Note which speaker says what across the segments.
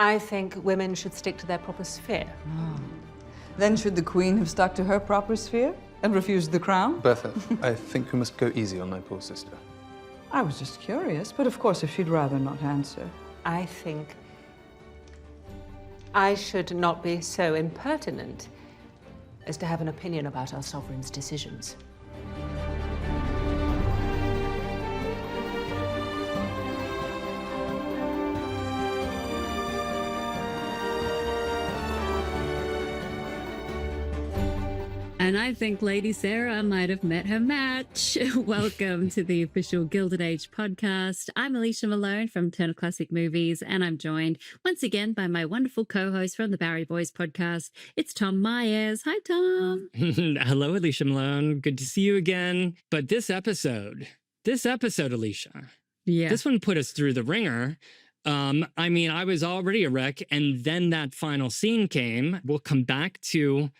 Speaker 1: I think women should stick to their proper sphere.
Speaker 2: Oh. Then should the Queen have stuck to her proper sphere and refused the crown?
Speaker 3: Bertha, I think we must go easy on my poor sister.
Speaker 2: I was just curious, but of course, if she'd rather not answer.
Speaker 1: I think I should not be so impertinent as to have an opinion about our sovereign's decisions.
Speaker 4: And I think Lady Sarah might have met her match. Welcome to the official Gilded Age podcast. I'm Alicia Malone from Turner Classic Movies, and I'm joined once again by my wonderful co-host from the Barry Boys podcast. It's Tom Meyers. Hi, Tom.
Speaker 5: Hello, Alicia Malone. Good to see you again. But this episode, Alicia, this one put us through the ringer. I mean, I was already a wreck, and then that final scene came. We'll come back to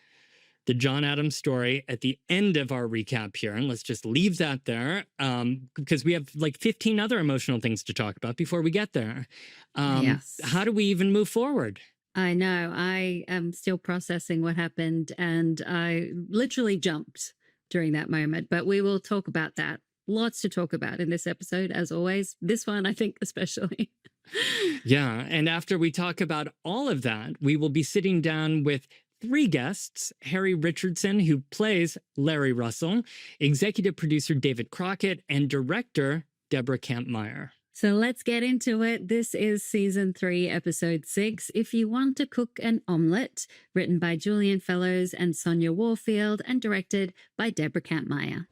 Speaker 5: the John Adams story at the end of our recap here. And let's just leave that there because we have like 15 other emotional things to talk about before we get there.
Speaker 4: Yes.
Speaker 5: How do we even move forward?
Speaker 4: I know. I am still processing what happened, and I literally jumped during that moment. But we will talk about that. Lots to talk about in this episode, as always. This one, I think, especially.
Speaker 5: Yeah. And after we talk about all of that, we will be sitting down with three guests: Harry Richardson, who plays Larry Russell, executive producer David Crockett, and director Deborah Kampmeier.
Speaker 4: So let's get into it. This is season 3, episode 6, If You Want to Cook an Omelette, written by Julian Fellows and Sonia Warfield, and directed by Deborah Kampmeier.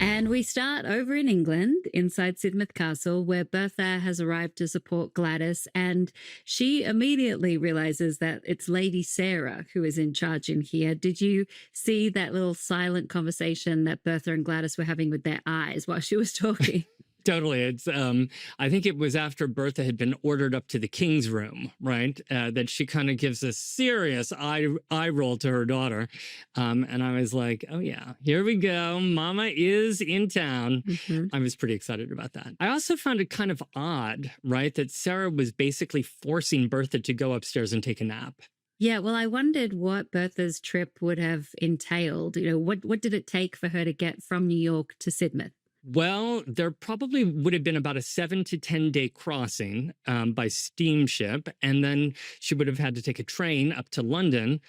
Speaker 4: And we start over in England, inside Sidmouth Castle, where Bertha has arrived to support Glattis, and she immediately realizes that it's Lady Sarah who is in charge in here. Did you see that little silent conversation that Bertha and Glattis were having with their eyes while she was talking?
Speaker 5: Totally. It's I think it was after Bertha had been ordered up to the king's room, right? That she kind of gives a serious eye roll to her daughter. And I was like, oh yeah, here we go. Mama is in town. Mm-hmm. I was pretty excited about that. I also found it kind of odd, right? That Sarah was basically forcing Bertha to go upstairs and take a nap.
Speaker 4: Yeah, well, I wondered what Bertha's trip would have entailed. You know, what did it take for her to get from New York to Sidmouth?
Speaker 5: Well, there probably would have been about a 7 to 10 day crossing by steamship, and then she would have had to take a train up to London.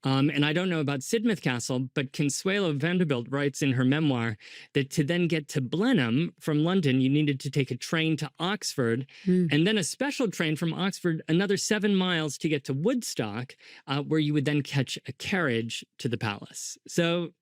Speaker 5: And I don't know about Sidmouth Castle, but Consuelo Vanderbilt writes in her memoir that to then get to Blenheim from London, you needed to take a train to Oxford, and then a special train from Oxford, another 7 miles to get to Woodstock, where you would then catch a carriage to the palace. So,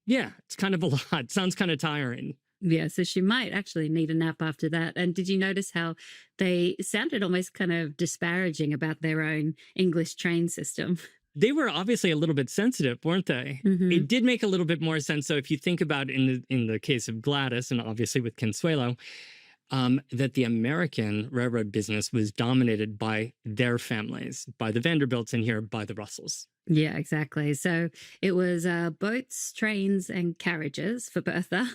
Speaker 5: yeah, it's kind of a lot. Sounds kind of tiring.
Speaker 4: Yeah, so she might actually need a nap after that. And did you notice how they sounded almost kind of disparaging about their own English train system?
Speaker 5: They were obviously a little bit sensitive, weren't they? Mm-hmm. It did make a little bit more sense. So if you think about in the case of Glattis, and obviously with Consuelo, that the American railroad business was dominated by their families, by the Vanderbilts, and here by the Russells.
Speaker 4: Yeah, exactly. So it was boats, trains, and carriages for Bertha.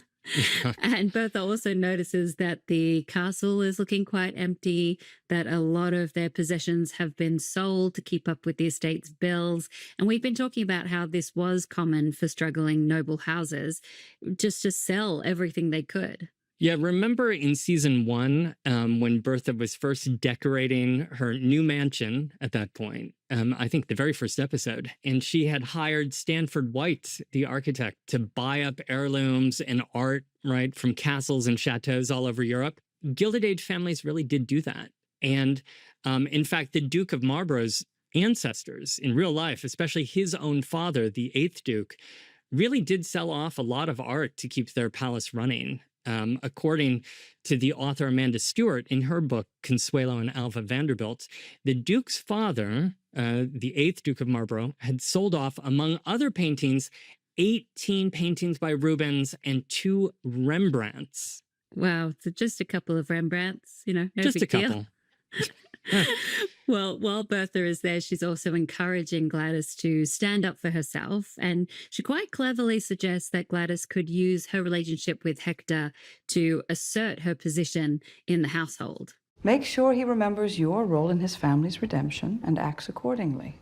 Speaker 4: And Bertha also notices that the castle is looking quite empty, that a lot of their possessions have been sold to keep up with the estate's bills. And we've been talking about how this was common for struggling noble houses, just to sell everything they could.
Speaker 5: Yeah, remember in season 1, when Bertha was first decorating her new mansion at that point, I think the very first episode, and she had hired Stanford White, the architect, to buy up heirlooms and art, right, from castles and chateaus all over Europe. Gilded Age families really did do that. And in fact, the Duke of Marlborough's ancestors in real life, especially his own father, the 8th Duke, really did sell off a lot of art to keep their palace running. According to the author Amanda Stewart in her book, Consuelo and Alva Vanderbilt, the Duke's father, the 8th Duke of Marlborough, had sold off, among other paintings, 18 paintings by Rubens and 2 Rembrandts.
Speaker 4: Wow, so just a couple of Rembrandts, no
Speaker 5: just
Speaker 4: big
Speaker 5: a couple.
Speaker 4: Deal. Well, while Bertha is there, she's also encouraging Glattis to stand up for herself. And she quite cleverly suggests that Glattis could use her relationship with Hector to assert her position in the household.
Speaker 2: Make sure he remembers your role in his family's redemption and acts accordingly.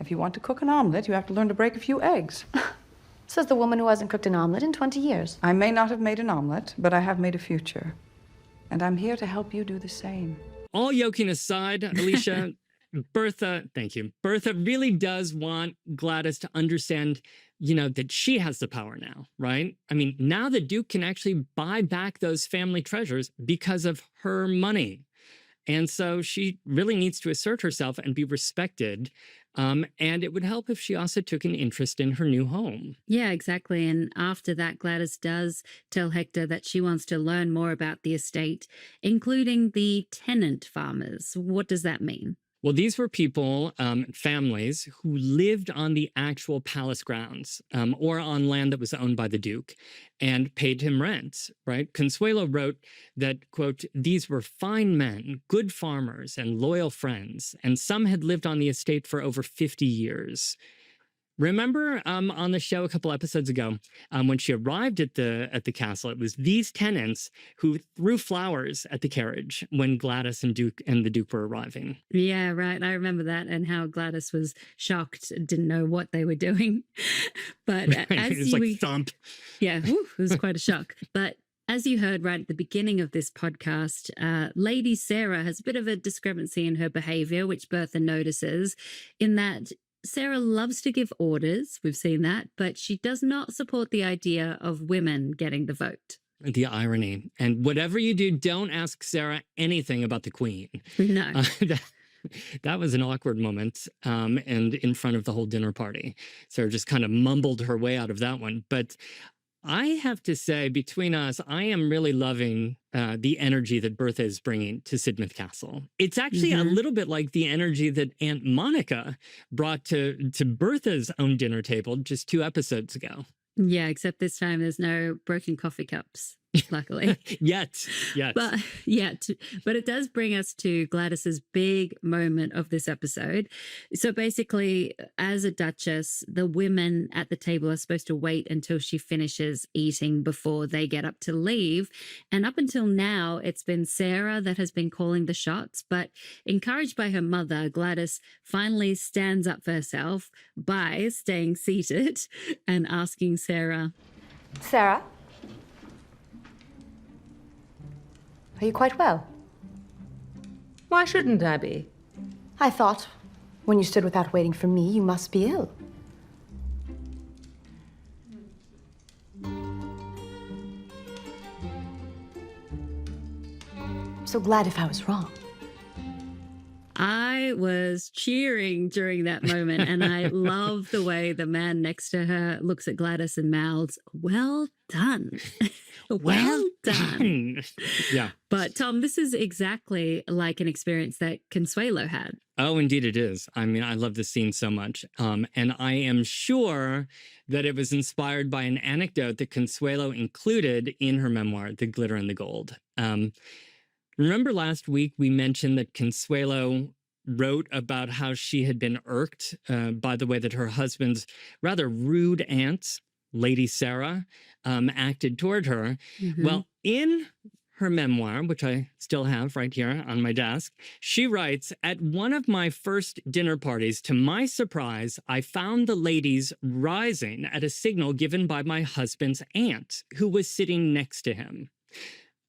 Speaker 2: If you want to cook an omelet, you have to learn to break a few eggs.
Speaker 6: Says the woman who hasn't cooked an omelet in 20 years.
Speaker 2: I may not have made an omelet, but I have made a future. And I'm here to help you do the same.
Speaker 5: All joking aside, Alicia, Bertha, thank you. Bertha really does want Glattis to understand, that she has the power now, right? I mean, now the Duke can actually buy back those family treasures because of her money. And so she really needs to assert herself and be respected. And it would help if she also took an interest in her new home.
Speaker 4: Yeah, exactly. And after that, Glattis does tell Hector that she wants to learn more about the estate, including the tenant farmers. What does that mean?
Speaker 5: Well, these were people, families, who lived on the actual palace grounds or on land that was owned by the Duke and paid him rent, right? Consuelo wrote that, quote, these were fine men, good farmers, and loyal friends, and some had lived on the estate for over 50 years. Remember on the show a couple episodes ago, when she arrived at the castle, it was these tenants who threw flowers at the carriage when Glattis and the Duke were arriving.
Speaker 4: Yeah, right. I remember that, and how Glattis was shocked, didn't know what they were doing. But as
Speaker 5: it was like thump.
Speaker 4: Yeah, it was quite a shock. But as you heard right at the beginning of this podcast, Lady Sarah has a bit of a discrepancy in her behavior, which Bertha notices, in that Sarah loves to give orders, we've seen that, but she does not support the idea of women getting the vote.
Speaker 5: The irony. And whatever you do, don't ask Sarah anything about the Queen.
Speaker 4: No.
Speaker 5: That was an awkward moment, and in front of the whole dinner party. Sarah just kind of mumbled her way out of that one. But I have to say, between us, I am really loving the energy that Bertha is bringing to Sidmouth Castle. It's actually a little bit like the energy that Aunt Monica brought to Bertha's own dinner table just 2 episodes ago.
Speaker 4: Yeah, except this time there's no broken coffee cups, luckily.
Speaker 5: Yet.
Speaker 4: But it does bring us to Glattis's big moment of this episode. So basically, as a duchess, the women at the table are supposed to wait until she finishes eating before they get up to leave. And up until now, it's been Sarah that has been calling the shots. But encouraged by her mother, Glattis finally stands up for herself by staying seated and asking Sarah,
Speaker 6: Sarah? Are you quite well?
Speaker 1: Why shouldn't I be?
Speaker 6: I thought, when you stood without waiting for me, you must be ill. I'm so glad if I was wrong.
Speaker 4: I was cheering during that moment, and I love the way the man next to her looks at Glattis and mouths, well done. Well done.
Speaker 5: Yeah.
Speaker 4: But Tom, this is exactly like an experience that Consuelo had.
Speaker 5: Oh, indeed it is. I mean, I love this scene so much. And I am sure that it was inspired by an anecdote that Consuelo included in her memoir, The Glitter and the Gold. Remember last week we mentioned that Consuelo wrote about how she had been irked by the way that her husband's rather rude aunt, Lady Sarah, acted toward her.
Speaker 4: Mm-hmm.
Speaker 5: Well, in her memoir, which I still have right here on my desk, she writes, at one of my first dinner parties, to my surprise, I found the ladies rising at a signal given by my husband's aunt, who was sitting next to him.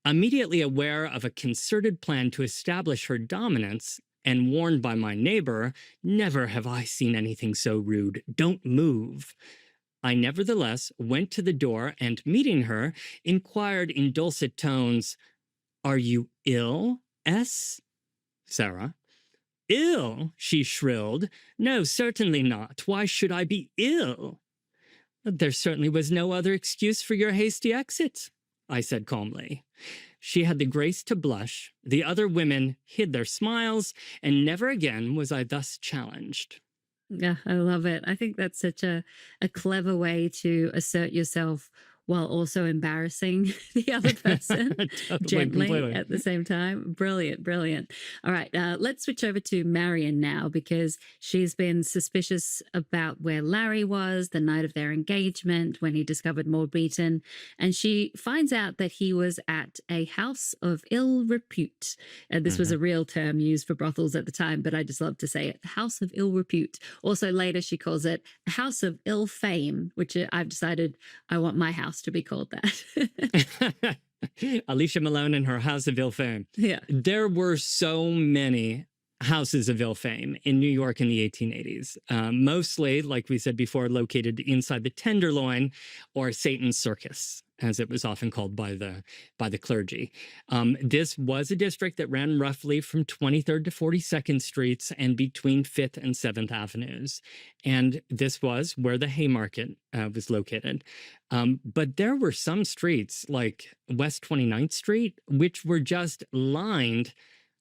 Speaker 5: Immediately aware of a concerted plan to establish her dominance, and warned by my neighbor, never have I seen anything so rude. Don't move. I nevertheless went to the door and, meeting her, inquired in dulcet tones, are you ill, S? Sarah. Ill, she shrilled. No, certainly not. Why should I be ill? There certainly was no other excuse for your hasty exit, I said calmly. She had the grace to blush. The other women hid their smiles, and never again was I thus challenged.
Speaker 4: Yeah, I love it. I think that's such a clever way to assert yourself while also embarrassing the other person
Speaker 5: Totally,
Speaker 4: gently
Speaker 5: completely.
Speaker 4: at the same time. Brilliant, brilliant. All right, let's switch over to Marian now, because she's been suspicious about where Larry was the night of their engagement when he discovered Maud Beaton, and she finds out that he was at a house of ill repute. This was a real term used for brothels at the time, but I just love to say it. House of ill repute. Also later she calls it a house of ill fame, which I've decided I want my house to be called that.
Speaker 5: Alicia Malone and her house of ill fame.
Speaker 4: Yeah.
Speaker 5: There were so many houses of ill fame in New York in the 1880s, mostly, like we said before, located inside the Tenderloin or Satan's Circus, as it was often called by the clergy. This was a district that ran roughly from 23rd to 42nd Streets and between 5th and 7th Avenues. And this was where the Haymarket was located. But there were some streets, like West 29th Street, which were just lined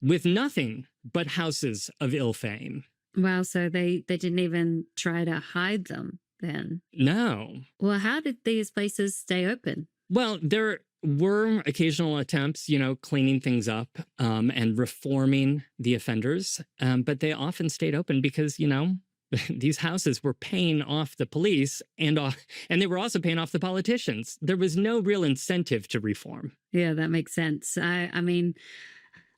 Speaker 5: with nothing but houses of ill fame.
Speaker 4: Wow, so they didn't even try to hide them then.
Speaker 5: No.
Speaker 4: Well, how did these places stay open?
Speaker 5: Well, there were occasional attempts, cleaning things up and reforming the offenders, but they often stayed open because, these houses were paying off the police and they were also paying off the politicians. There was no real incentive to reform.
Speaker 4: Yeah, that makes sense. I mean,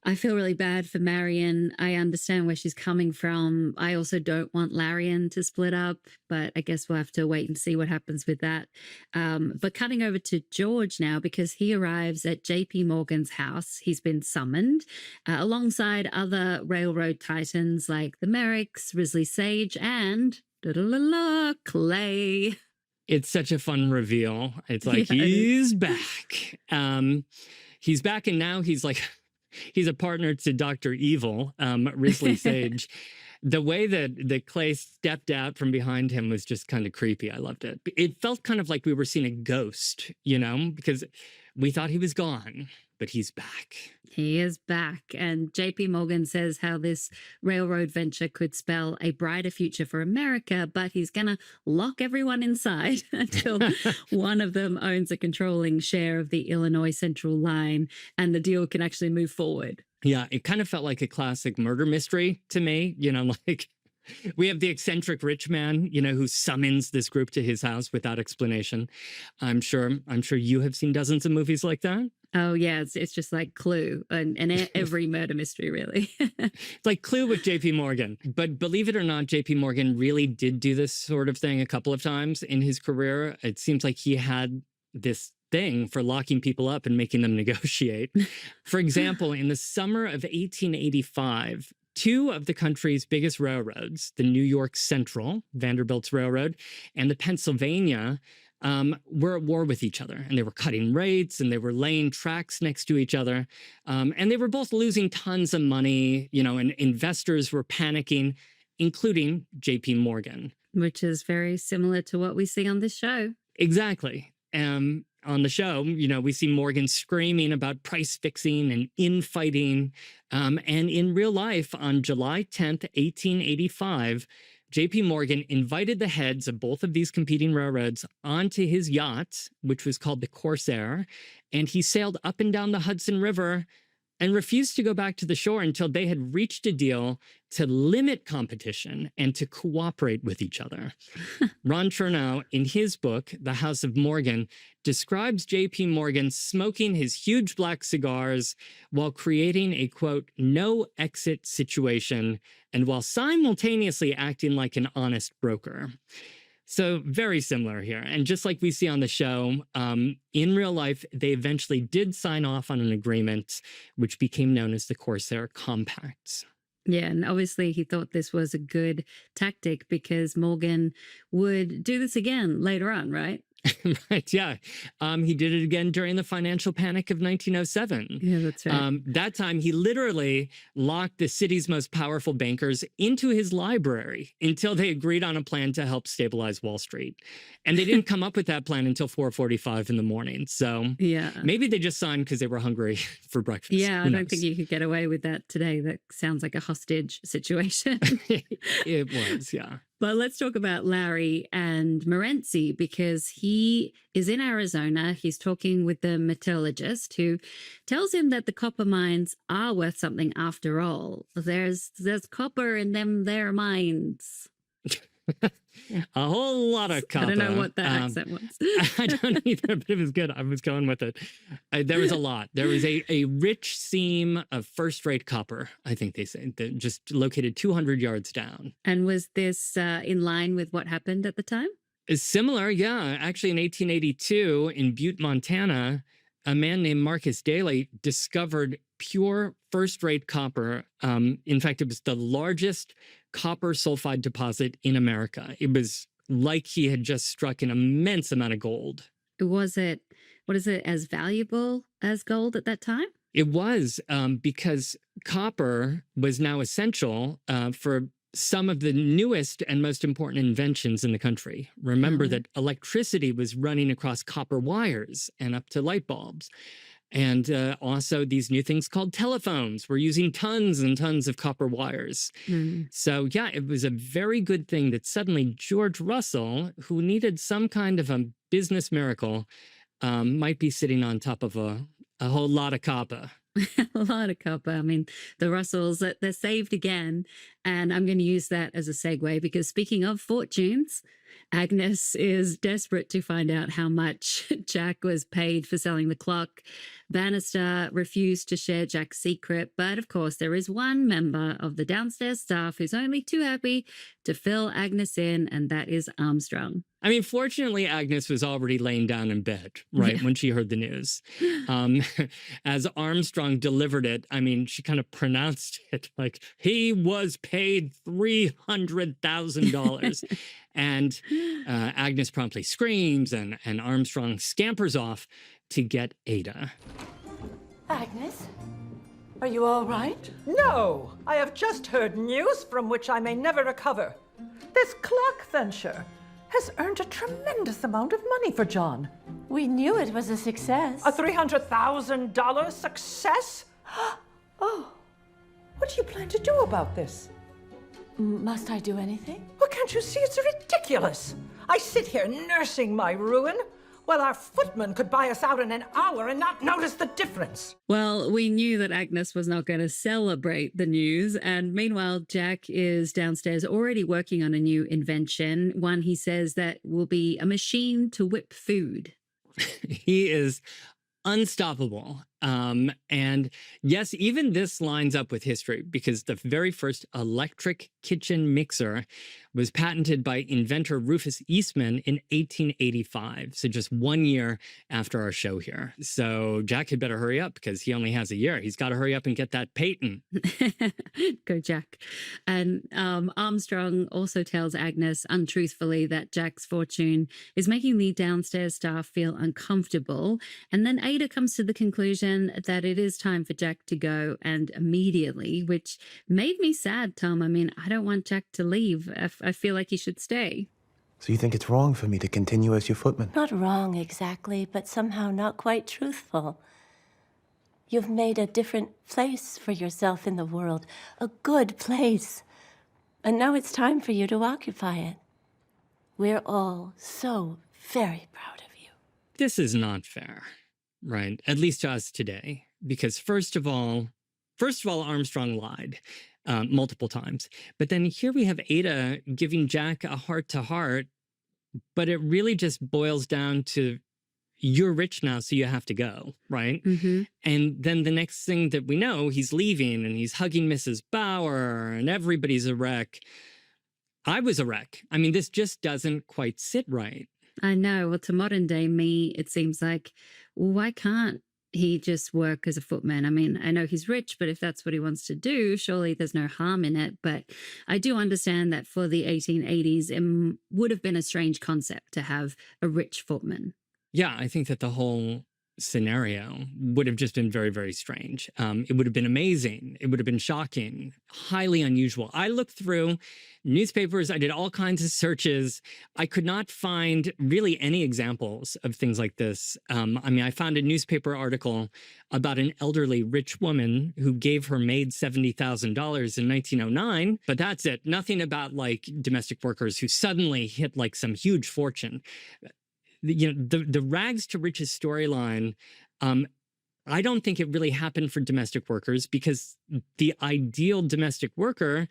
Speaker 4: I feel really bad for Marian. I understand where she's coming from. I also don't want Larian to split up, but I guess we'll have to wait and see what happens with that. But cutting over to George now, because he arrives at JP Morgan's house. He's been summoned alongside other railroad titans like the Merricks, Risley Sage, and Clay.
Speaker 5: It's such a fun reveal. It's like,
Speaker 4: Yeah,
Speaker 5: he's back. He's back, and now he's like... He's a partner to Dr. Evil, Risley Sage. The way that Clay stepped out from behind him was just kind of creepy. I loved it. It felt kind of like we were seeing a ghost, because we thought he was gone, but he's back.
Speaker 4: He is back. And JP Morgan says how this railroad venture could spell a brighter future for America, but he's going to lock everyone inside until one of them owns a controlling share of the Illinois Central line and the deal can actually move forward.
Speaker 5: Yeah, it kind of felt like a classic murder mystery to me, like we have the eccentric rich man, who summons this group to his house without explanation. I'm sure you have seen dozens of movies like that.
Speaker 4: Oh, yeah. It's just like Clue and every murder mystery, really.
Speaker 5: It's like Clue with JP Morgan. But believe it or not, JP Morgan really did do this sort of thing a couple of times in his career. It seems like he had this thing for locking people up and making them negotiate. For example, in the summer of 1885, two of the country's biggest railroads, the New York Central, Vanderbilt's railroad, and the Pennsylvania, were at war with each other, and they were cutting rates and they were laying tracks next to each other. And they were both losing tons of money, and investors were panicking, including JP Morgan.
Speaker 4: Which is very similar to what we see on this show.
Speaker 5: Exactly. On the show, we see Morgan screaming about price fixing and infighting. And in real life, on July 10th, 1885, JP Morgan invited the heads of both of these competing railroads onto his yacht, which was called the Corsair, and he sailed up and down the Hudson River and refused to go back to the shore until they had reached a deal to limit competition and to cooperate with each other. Ron Chernow, in his book, The House of Morgan, describes J.P. Morgan smoking his huge black cigars while creating a, quote, no-exit situation and while simultaneously acting like an honest broker. So very similar here. And just like we see on the show, in real life, they eventually did sign off on an agreement, which became known as the Corsair Compact.
Speaker 4: Yeah, and obviously he thought this was a good tactic because Morgan would do this again later on, right?
Speaker 5: Right, yeah. He did it again during the financial panic of 1907.
Speaker 4: Yeah, that's right.
Speaker 5: That time, he literally locked the city's most powerful bankers into his library until they agreed on a plan to help stabilize Wall Street. And they didn't come up with that plan until 4:45 in the morning. So
Speaker 4: yeah,
Speaker 5: maybe they just signed because they were hungry for breakfast.
Speaker 4: Yeah, I don't think you could get away with that today. That sounds like a hostage situation.
Speaker 5: It was, yeah.
Speaker 4: But let's talk about Larry and Morency, because he is in Arizona. He's talking with the metallurgist who tells him that the copper mines are worth something after all. There's copper in them there mines.
Speaker 5: A whole lot of copper.
Speaker 4: I don't know what that accent was.
Speaker 5: I don't either, but it was good. I was going with it. There was a lot. There was a rich seam of first-rate copper, I think they say, that just located 200 yards down.
Speaker 4: And was this in line with what happened at the time?
Speaker 5: It's similar, yeah. Actually, in 1882, in Butte, Montana, a man named Marcus Daly discovered pure first-rate copper. In fact, it was the largest copper sulfide deposit in America. It was like he had just struck an immense amount of gold.
Speaker 4: Was it, what is it, as valuable as gold at that time?
Speaker 5: It was, because copper was now essential for some of the newest and most important inventions in the country. Remember that electricity was running across copper wires and up to light bulbs. And also these new things called telephones. We're using tons and tons of copper wires. So yeah, it was a very good thing that suddenly George Russell, who needed some kind of a business miracle, might be sitting on top of a whole lot of copper.
Speaker 4: A lot of copper. I mean, the Russells, they're saved again. And I'm going to use that as a segue, because speaking of fortunes, Agnes is desperate to find out how much Jack was paid for selling the clock. Bannister refused to share Jack's secret, but of course there is one member of the downstairs staff who's only too happy to fill Agnes in, and that is Armstrong.
Speaker 5: I mean, fortunately, Agnes was already laying down in bed, right, when she heard the news. As Armstrong delivered it, I mean, she kind of pronounced it like he was paid $300,000. And Agnes promptly screams, and Armstrong scampers off to get Ada.
Speaker 6: Agnes, are you all right?
Speaker 7: No, I have just heard news from which I may never recover. This clock venture has earned a tremendous amount of money for John.
Speaker 6: We knew it was a success.
Speaker 7: A $300,000 success? Oh, what do you plan to do about this?
Speaker 6: Must I do anything?
Speaker 7: Well, can't you see it's ridiculous? I sit here nursing my ruin, while our footman could buy us out in an hour and not notice the difference.
Speaker 4: Well, we knew that Agnes was not going to celebrate the news. And meanwhile, Jack is downstairs already working on a new invention, one he says that will be a machine to whip food.
Speaker 5: He is unstoppable. And yes, even this lines up with history, because the very first electric kitchen mixer was patented by inventor Rufus Eastman in 1885. So just 1 year after our show here. So Jack had better hurry up, because he only has a year. He's got to hurry up and get that patent.
Speaker 4: Go, Jack. And Armstrong also tells Agnes untruthfully that Jack's fortune is making the downstairs staff feel uncomfortable. And then Ada comes to the conclusion that it is time for Jack to go, and immediately, which made me sad, Tom. I mean, I don't want Jack to leave. I feel like he should stay.
Speaker 8: So you think it's wrong for me to continue as your footman?
Speaker 6: Not wrong exactly, but somehow not quite truthful. You've made a different place for yourself in the world, a good place. And now it's time for you to occupy it. We're all so very proud of you.
Speaker 5: This is not fair, right? At least to us today. Because first of all, Armstrong lied multiple times. But then here we have Ada giving Jack a heart-to-heart, but it really just boils down to, you're rich now, so you have to go, right? And then the next thing that we know, he's leaving and he's hugging Mrs. Bauer and everybody's a wreck. I was a wreck. I mean, this just doesn't quite sit right.
Speaker 4: I know. Well, to modern day me, it seems like, well, why can't he just work as a footman? I mean, I know he's rich, but if that's what he wants to do, surely there's no harm in it. But I do understand that for the 1880s, it would have been a strange concept to have a rich footman.
Speaker 5: Yeah, I think that the whole scenario would have just been very, very strange. It would have been amazing. It would have been shocking, highly unusual. I looked through newspapers. I did all kinds of searches. I could not find really any examples of things like this. I mean, I found a newspaper article about an elderly rich woman who gave her maid $70,000 in 1909, but that's it. Nothing about like domestic workers who suddenly hit like some huge fortune. The rags to riches storyline, I don't think it really happened for domestic workers because the ideal domestic worker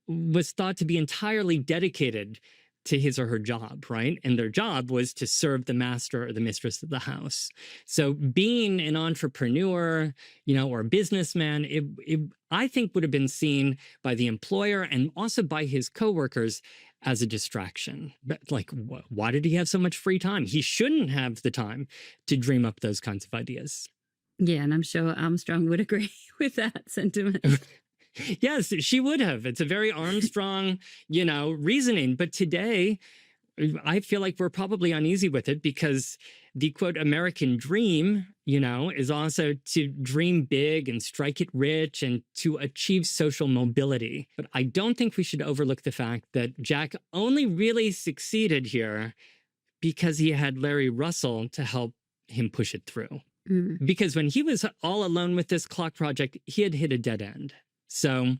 Speaker 5: was thought to be entirely dedicated to his or her job, right? And their job was to serve the master or the mistress of the house. So being an entrepreneur, or a businessman, I think would have been seen by the employer and also by his coworkers as a distraction. But like, why did he have so much free time? He shouldn't have the time to dream up those kinds of ideas.
Speaker 4: Yeah, and I'm sure Armstrong would agree with that sentiment.
Speaker 5: Yes, she would have. It's a very Armstrong, reasoning. But today, I feel like we're probably uneasy with it because the quote American dream, is also to dream big and strike it rich and to achieve social mobility. But I don't think we should overlook the fact that Jack only really succeeded here because he had Larry Russell to help him push it through. Mm. Because when he was all alone with this clock project, he had hit a dead end. So,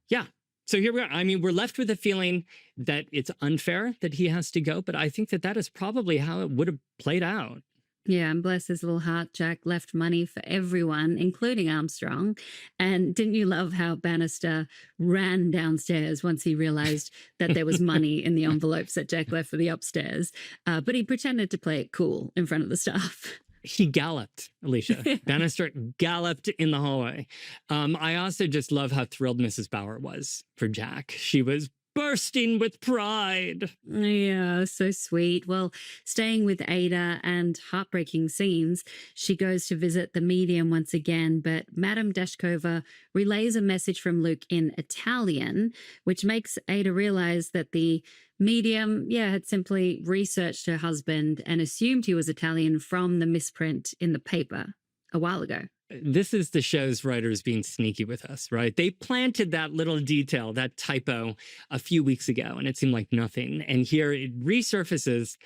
Speaker 5: yeah. So here we are. I mean, we're left with a feeling that it's unfair that he has to go, but I think that is probably how it would have played out.
Speaker 4: Yeah, and bless his little heart, Jack left money for everyone, including Armstrong. And didn't you love how Bannister ran downstairs once he realized that there was money in the envelopes that Jack left for the upstairs? But he pretended to play it cool in front of the staff.
Speaker 5: He galloped, Alicia. Bannister galloped in the hallway. I also just love how thrilled Mrs. Bauer was for Jack. She was bursting with pride.
Speaker 4: Yeah, so sweet. Well, staying with Ada and heartbreaking scenes, she goes to visit the medium once again, but Madame Dashkova relays a message from Luke in Italian, which makes Ada realize that the medium, had simply researched her husband and assumed he was Italian from the misprint in the paper a while ago.
Speaker 5: This is the show's writers being sneaky with us, right? They planted that little detail, that typo, a few weeks ago, and it seemed like nothing. And here it resurfaces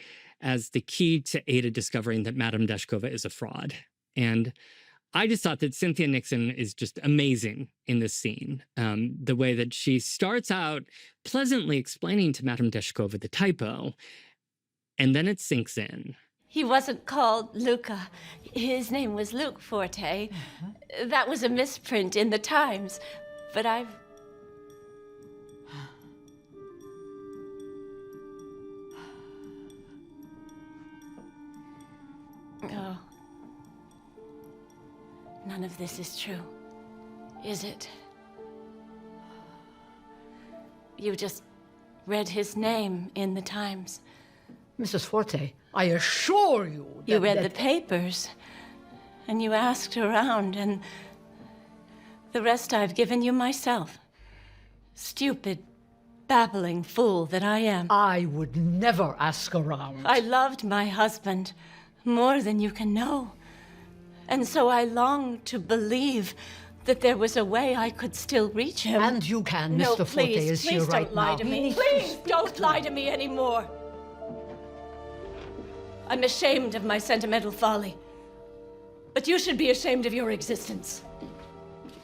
Speaker 5: as the key to Ada discovering that Madame Dashkova is a fraud. And I just thought that Cynthia Nixon is just amazing in this scene. The way that she starts out pleasantly explaining to Madame Dashkova the typo, and then it sinks in.
Speaker 6: He wasn't called Luca. His name was Luke Forte. That was a misprint in the Times. But I've... Oh. None of this is true, is it? You just read his name in the Times.
Speaker 7: Mrs. Forte, I assure you that...
Speaker 6: You read the papers, and you asked around, and the rest I've given you myself. Stupid, babbling fool that I am.
Speaker 7: I would never ask around.
Speaker 6: I loved my husband more than you can know. And so I longed to believe that there was a way I could still reach him.
Speaker 7: And you can,
Speaker 6: No,
Speaker 7: Mr. Forte is here right
Speaker 6: don't lie
Speaker 7: now.
Speaker 6: to me. Please don't lie to me anymore. I'm ashamed of my sentimental folly. But you should be ashamed of your existence.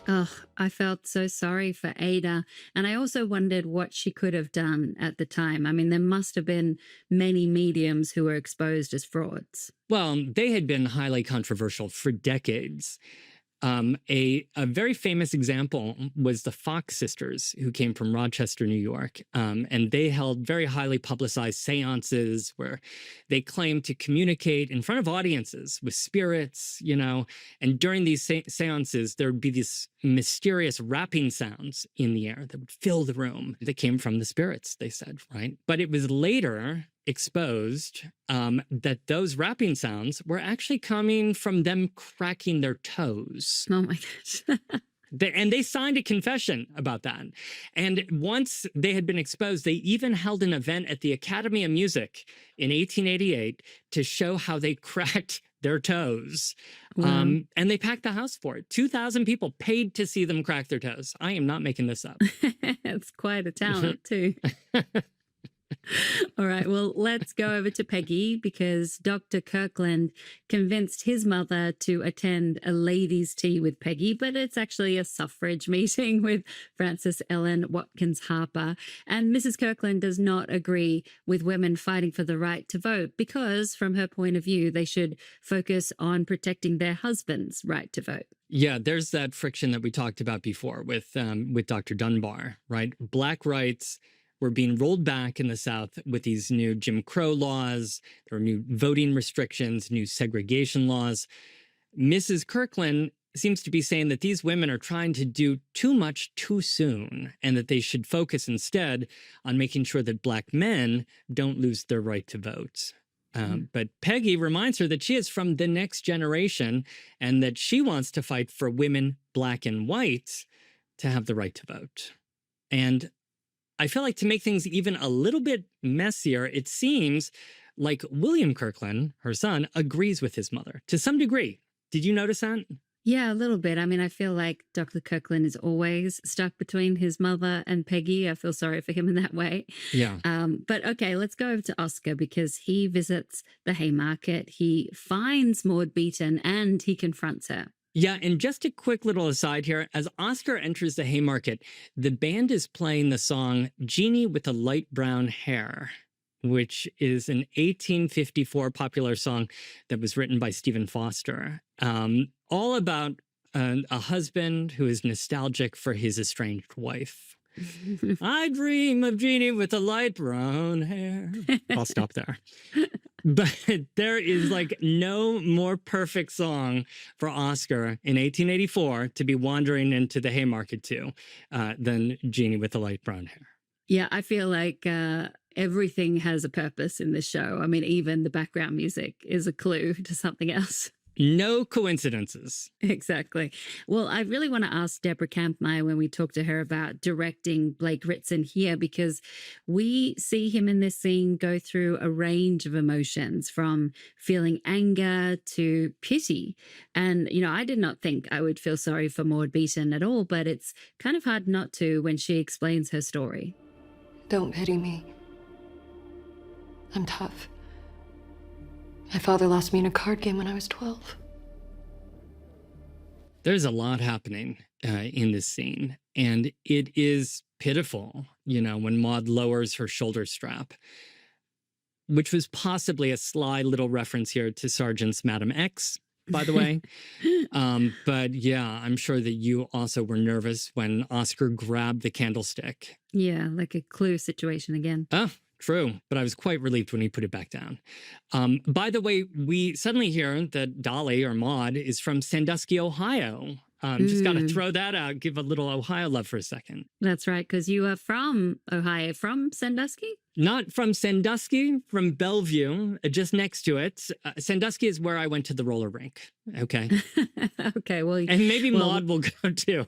Speaker 4: Ugh, I felt so sorry for Ada. And I also wondered what she could have done at the time. I mean, there must have been many mediums who were exposed as frauds.
Speaker 5: Well, they had been highly controversial for decades. A very famous example was the Fox sisters, who came from Rochester, New York. And they held very highly publicized seances where they claimed to communicate in front of audiences with spirits, and during these seances, there would be these mysterious rapping sounds in the air that would fill the room that came from the spirits, they said, right? But it was later exposed that those rapping sounds were actually coming from them cracking their toes.
Speaker 4: Oh my gosh.
Speaker 5: And they signed a confession about that. And once they had been exposed, they even held an event at the Academy of Music in 1888 to show how they cracked their toes.
Speaker 4: Wow.
Speaker 5: And they packed the house for it. 2,000 people paid to see them crack their toes. I am not making this up.
Speaker 4: It's quite a talent, too. All right, well, let's go over to Peggy because Dr. Kirkland convinced his mother to attend a ladies' tea with Peggy, but it's actually a suffrage meeting with Frances Ellen Watkins Harper. And Mrs. Kirkland does not agree with women fighting for the right to vote because, from her point of view, they should focus on protecting their husband's right to vote.
Speaker 5: Yeah, there's that friction that we talked about before with Dr. Dunbar, right? Black rights were being rolled back in the South with these new Jim Crow laws. There were new voting restrictions, new segregation laws. Mrs. Kirkland seems to be saying that these women are trying to do too much too soon and that they should focus instead on making sure that Black men don't lose their right to vote. But Peggy reminds her that she is from the next generation and that she wants to fight for women, Black and white, to have the right to vote. And I feel like to make things even a little bit messier, it seems like William Kirkland, her son, agrees with his mother to some degree. Did you notice that?
Speaker 4: Yeah, a little bit. I mean, I feel like Dr. Kirkland is always stuck between his mother and Peggy. I feel sorry for him in that way.
Speaker 5: Yeah.
Speaker 4: But okay, let's go over to Oscar because he visits the Haymarket. He finds Maud Beaton and he confronts her.
Speaker 5: Yeah, and just a quick little aside here. As Oscar enters the Haymarket, the band is playing the song Jeannie with the Light Brown Hair, which is an 1854 popular song that was written by Stephen Foster, all about a husband who is nostalgic for his estranged wife. I dream of Jeannie with the light brown hair. I'll stop there. But there is like no more perfect song for Oscar in 1884 to be wandering into the Haymarket to than Jeannie with the light brown hair.
Speaker 4: Yeah, I feel like everything has a purpose in this show. I mean, even the background music is a clue to something else.
Speaker 5: No coincidences.
Speaker 4: Exactly. Well, I really want to ask Deborah Kampmeier when we talk to her about directing Blake Ritson here, because we see him in this scene go through a range of emotions from feeling anger to pity. And, you know, I did not think I would feel sorry for Maud Beaton at all, but it's kind of hard not to when she explains her story.
Speaker 9: Don't pity me. I'm tough. My father lost me in a card game when I was 12.
Speaker 5: There's a lot happening in this scene, and it is pitiful, you know, when Maud lowers her shoulder strap, which was possibly a sly little reference here to Sargent's Madam X, by the way. But yeah, I'm sure that you also were nervous when Oscar grabbed the candlestick.
Speaker 4: Yeah, like a Clue situation again.
Speaker 5: Oh, true. But I was quite relieved when he put it back down. By the way, we suddenly hear that Dolly, or Maud, is from Sandusky, Ohio. Just got to throw that out, give a little Ohio love for a second.
Speaker 4: That's right, because you are from Ohio, from Sandusky?
Speaker 5: Not from Sandusky, from Bellevue, just next to it. Sandusky is where I went to the roller rink. Okay.
Speaker 4: Okay, well...
Speaker 5: And maybe Maud will go too.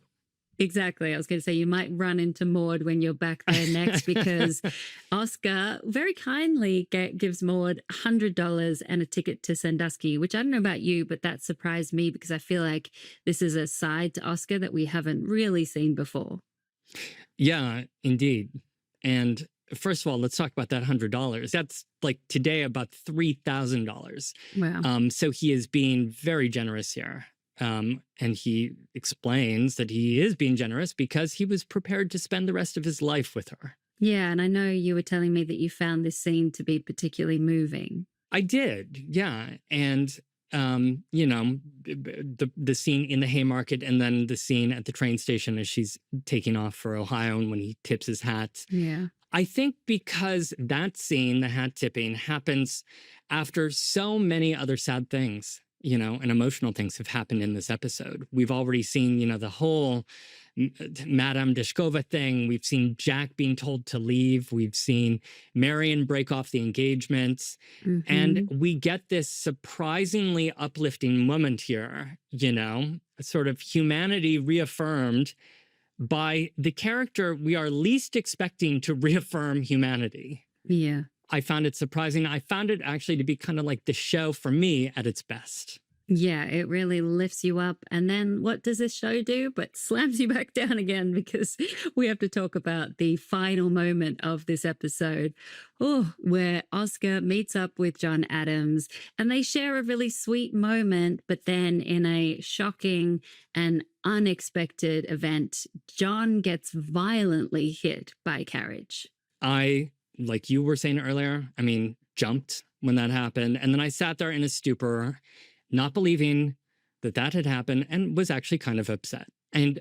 Speaker 4: Exactly. I was going to say you might run into Maud when you're back there next because Oscar very kindly gives Maud $100 and a ticket to Sandusky, which I don't know about you, but that surprised me because I feel like this is a side to Oscar that we haven't really seen before.
Speaker 5: Yeah, indeed. And first of all, let's talk about that $100. That's like today about $3,000.
Speaker 4: Wow.
Speaker 5: So he is being very generous here. And he explains that he is being generous because he was prepared to spend the rest of his life with her.
Speaker 4: Yeah, and I know you were telling me that you found this scene to be particularly moving.
Speaker 5: I did, yeah. And, you know, the scene in the Haymarket and then the scene at the train station as she's taking off for Ohio and when he tips his hat.
Speaker 4: Yeah.
Speaker 5: I think because that scene, the hat tipping, happens after so many other sad things. You know, and emotional things have happened in this episode. We've already seen, you know, the whole Madame Deshkova thing. We've seen Jack being told to leave. We've seen Marian break off the engagement. Mm-hmm. And we get this surprisingly uplifting moment here, you know, sort of humanity reaffirmed by the character we are least expecting to reaffirm humanity.
Speaker 4: Yeah.
Speaker 5: I found it surprising. I found it actually to be kind of like the show for me at its best.
Speaker 4: Yeah, it really lifts you up. And then what does this show do? But slams you back down again, because we have to talk about the final moment of this episode. Oh, where Oscar meets up with John Adams and they share a really sweet moment. But then in a shocking and unexpected event, John gets violently hit by Carriage.
Speaker 5: I, like you were saying earlier, jumped when that happened. And then I sat there in a stupor, not believing that that had happened, and was actually kind of upset. And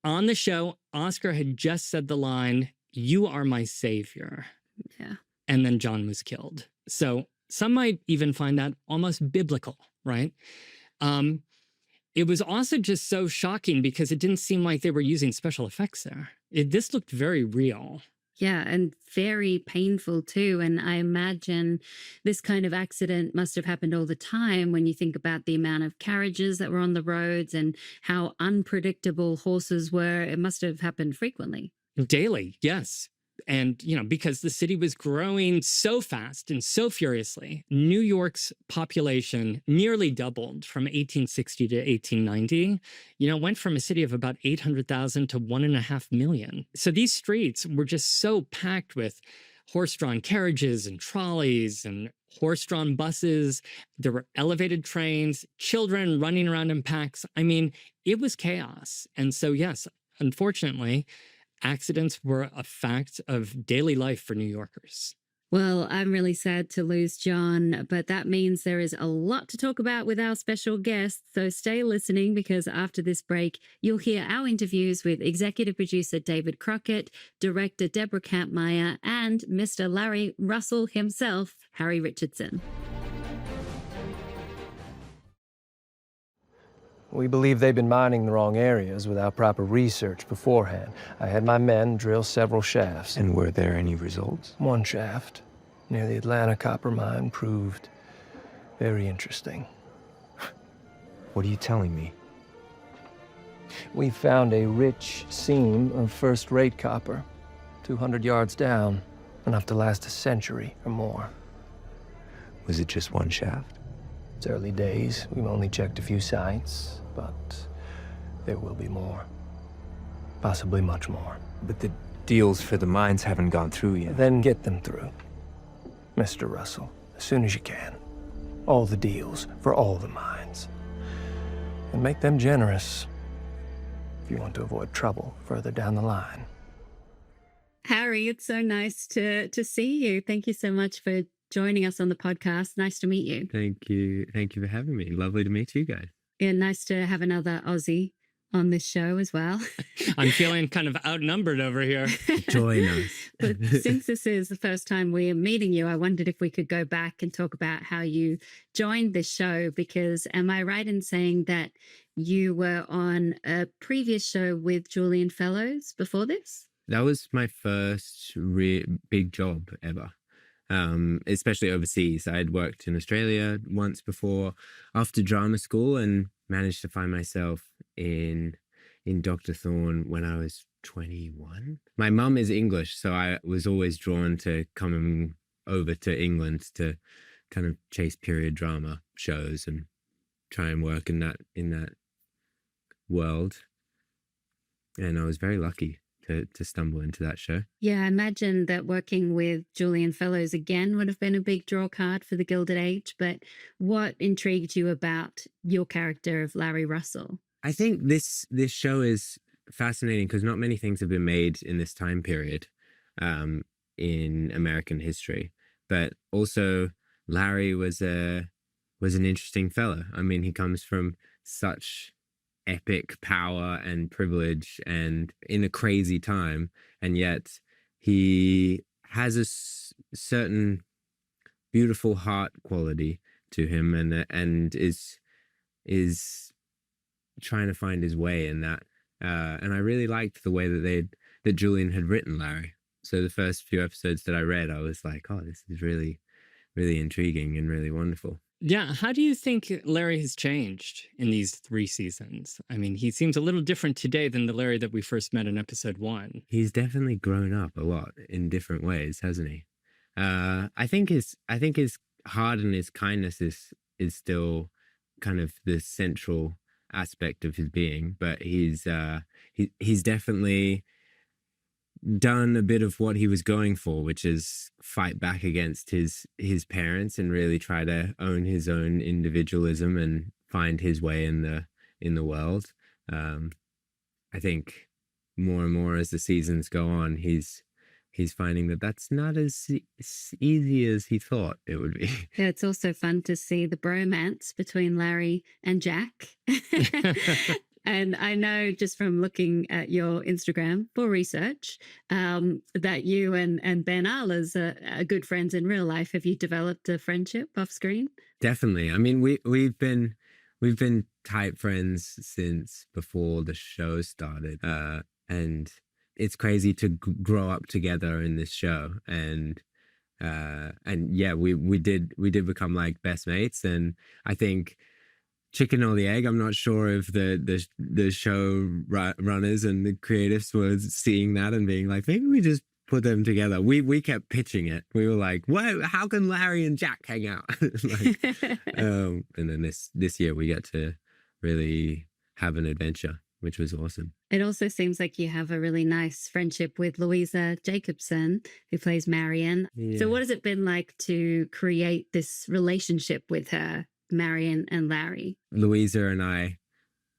Speaker 5: on the show, Oscar had just said the line, "You are my savior."
Speaker 4: Yeah.
Speaker 5: And then John was killed. So some might even find that almost biblical, right? It was also just so shocking because it didn't seem like they were using special effects there. This looked very real.
Speaker 4: Yeah, and very painful too. And I imagine this kind of accident must have happened all the time when you think about the amount of carriages that were on the roads and how unpredictable horses were. It must have happened frequently.
Speaker 5: Daily, yes. And, because the city was growing so fast and so furiously, New York's population nearly doubled from 1860 to 1890. Went from a city of about 800,000 to 1.5 million. So these streets were just so packed with horse-drawn carriages and trolleys and horse-drawn buses. There were elevated trains, children running around in packs. It was chaos. And so, yes, unfortunately, accidents were a fact of daily life for New Yorkers.
Speaker 4: Well, I'm really sad to lose John, but that means there is a lot to talk about with our special guest. So stay listening, because after this break, you'll hear our interviews with executive producer David Crockett, director Deborah Kampmeier, and Mr. Larry Russell himself, Harry Richardson.
Speaker 10: We believe they've been mining the wrong areas without proper research beforehand. I had my men drill several shafts.
Speaker 8: And were there any results?
Speaker 10: One shaft near the Atlanta copper mine proved very interesting.
Speaker 8: What are you telling me?
Speaker 10: We found a rich seam of first-rate copper, 200 yards down, enough to last a century or more.
Speaker 8: Was it just one shaft?
Speaker 10: It's early days. We've only checked a few sites, but there will be more. Possibly much more.
Speaker 8: But the deals for the mines haven't gone through yet.
Speaker 10: Then get them through, Mr. Russell, as soon as you can. All the deals for all the mines. And make them generous if you want to avoid trouble further down the line.
Speaker 4: Harry, it's so nice to see you. Thank you so much for joining us on the podcast. Nice to meet you.
Speaker 11: Thank you. Thank you for having me. Lovely to meet you guys.
Speaker 4: Yeah, nice to have another Aussie on this show as well.
Speaker 5: I'm feeling kind of outnumbered over here.
Speaker 11: Join us.
Speaker 4: But since this is the first time we're meeting you, I wondered if we could go back and talk about how you joined this show, because am I right in saying that you were on a previous show with Julian Fellowes before this?
Speaker 11: That was my first big job ever. Especially overseas. I had worked in Australia once before after drama school and managed to find myself in Dr. Thorne when I was 21. My mum is English, so I was always drawn to coming over to England to kind of chase period drama shows and try and work in that world. And I was very lucky to stumble into that show.
Speaker 4: Yeah, I imagine that working with Julian Fellowes again would have been a big draw card for the Gilded Age, but what intrigued you about your character of Larry Russell?
Speaker 11: I think this show is fascinating because not many things have been made in this time period in American history, but also Larry was an interesting fella. He comes from such epic power and privilege and in a crazy time, and yet he has a certain beautiful heart quality to him and is trying to find his way in that, and I really liked the way that Julian had written Larry. So the first few episodes that I read, I was like, oh, this is really, really intriguing and really wonderful.
Speaker 5: Yeah. How do you think Larry has changed in these 3 seasons? He seems a little different today than the Larry that we first met in episode 1.
Speaker 11: He's definitely grown up a lot in different ways, hasn't he? I think his heart and his kindness is still kind of the central aspect of his being, but he's definitely done a bit of what he was going for, which is fight back against his parents and really try to own his own individualism and find his way in the world. I think more and more as the seasons go on, he's finding that that's not as easy as he thought it would be.
Speaker 4: Yeah, it's also fun to see the bromance between Larry and Jack. And I know just from looking at your Instagram for research that you and Ben Arla's are good friends in real life. Have you developed a friendship off screen?
Speaker 11: Definitely. I mean, we've been tight friends since before the show started, and it's crazy to grow up together in this show. And yeah, we did become like best mates, and I think chicken or the egg. I'm not sure if the show runners and the creatives were seeing that and being like, maybe we just put them together. We kept pitching it. We were like, "What? How can Larry and Jack hang out?" And then this year we get to really have an adventure, which was awesome.
Speaker 4: It also seems like you have a really nice friendship with Louisa Jacobson, who plays Marian.
Speaker 11: Yeah.
Speaker 4: So what has it been like to create this relationship with her, Marian and Larry?
Speaker 11: Louisa and I,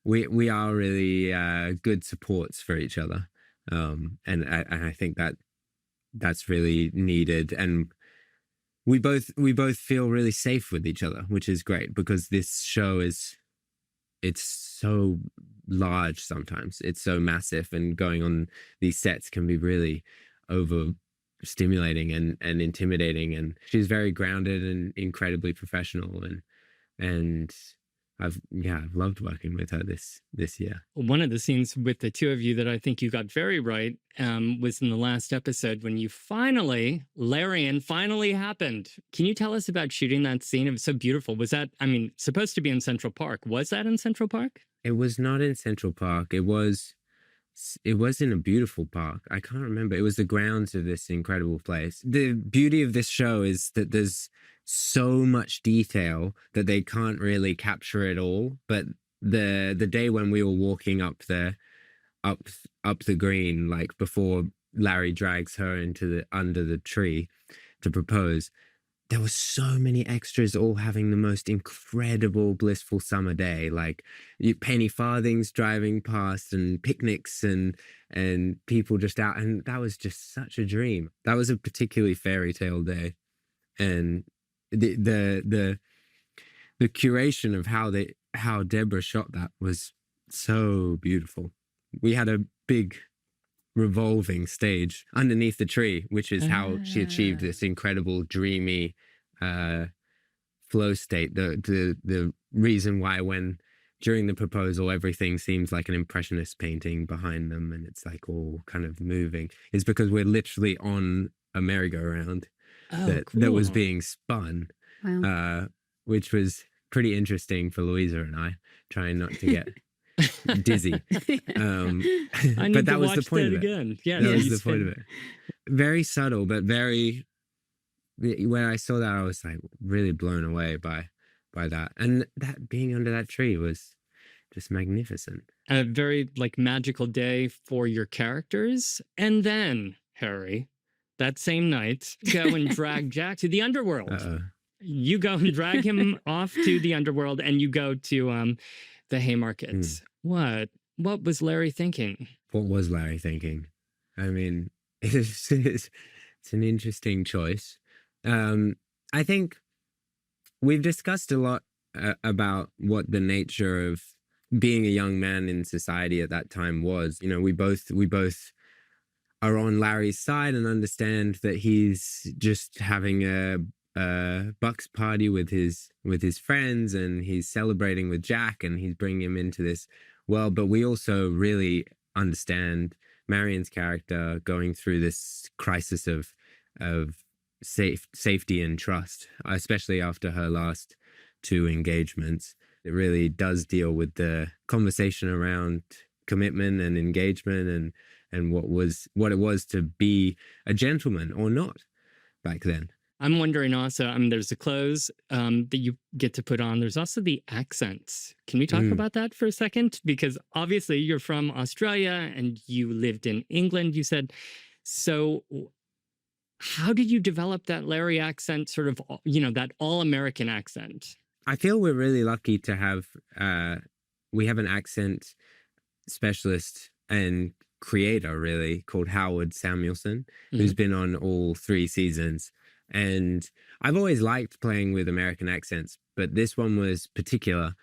Speaker 11: we are really good supports for each other, and I think that's really needed. And we both feel really safe with each other, which is great because this show it's so large sometimes. It's so massive, and going on these sets can be really overstimulating and intimidating. And she's very grounded and incredibly professional, and I've loved working with her this year.
Speaker 5: One of the scenes with the two of you that I think you got very right was in the last episode when Larian finally happened. Can you tell us about shooting that scene? It was so beautiful. Was that, supposed to be in Central Park? Was that in Central Park?
Speaker 11: It was not in Central Park. It was in a beautiful park. I can't remember. It was the grounds of this incredible place. The beauty of this show is that there's so much detail that they can't really capture it all. But the day when we were walking up the green, like before Larry drags her under the tree to propose, there were so many extras all having the most incredible, blissful summer day, like penny farthings driving past and picnics and people just out. And that was just such a dream. That was a particularly fairy tale day. And the curation of how Deborah shot that was so beautiful. We had a big revolving stage underneath the tree, which is how she achieved this incredible dreamy flow state. The reason why when during the proposal everything seems like an impressionist painting behind them and it's like all kind of moving is because we're literally on a merry-go-round that was being spun.
Speaker 4: Wow.
Speaker 11: Which was pretty interesting for Louisa and I, trying not to get dizzy. But that was the point of it.
Speaker 5: Again. Yeah,
Speaker 11: that was the point of it. Very subtle, but very. When I saw that, I was like really blown away by that, and that being under that tree was just magnificent.
Speaker 5: A very magical day for your characters, and then Harry, that same night, go and drag Jack to the underworld. You go and drag him off to the underworld, and you go to the Haymarkets. What was Larry thinking?
Speaker 11: What was Larry thinking? I mean, it's an interesting choice. I think we've discussed a lot about what the nature of being a young man in society at that time was. You know, we both are on Larry's side and understand that he's just having a bucks party with his friends, and he's celebrating with Jack, and he's bringing him into this world. But we also really understand Marian's character going through this crisis of safety and trust, especially after her last two engagements. It really does deal with the conversation around commitment and engagement and what it was to be a gentleman or not. back then.
Speaker 5: I'm wondering also, I mean, there's the clothes that you get to put on. There's also the accents. Can we talk about that for a second? Because obviously you're from Australia and you lived in England, you said. So how did you develop that Larry accent, sort of, that all-American accent?
Speaker 11: I feel we're really lucky to have, we have an accent specialist and creator, really, called Howard Samuelson, who's been on all 3 seasons. And I've always liked playing with American accents, but this one was particular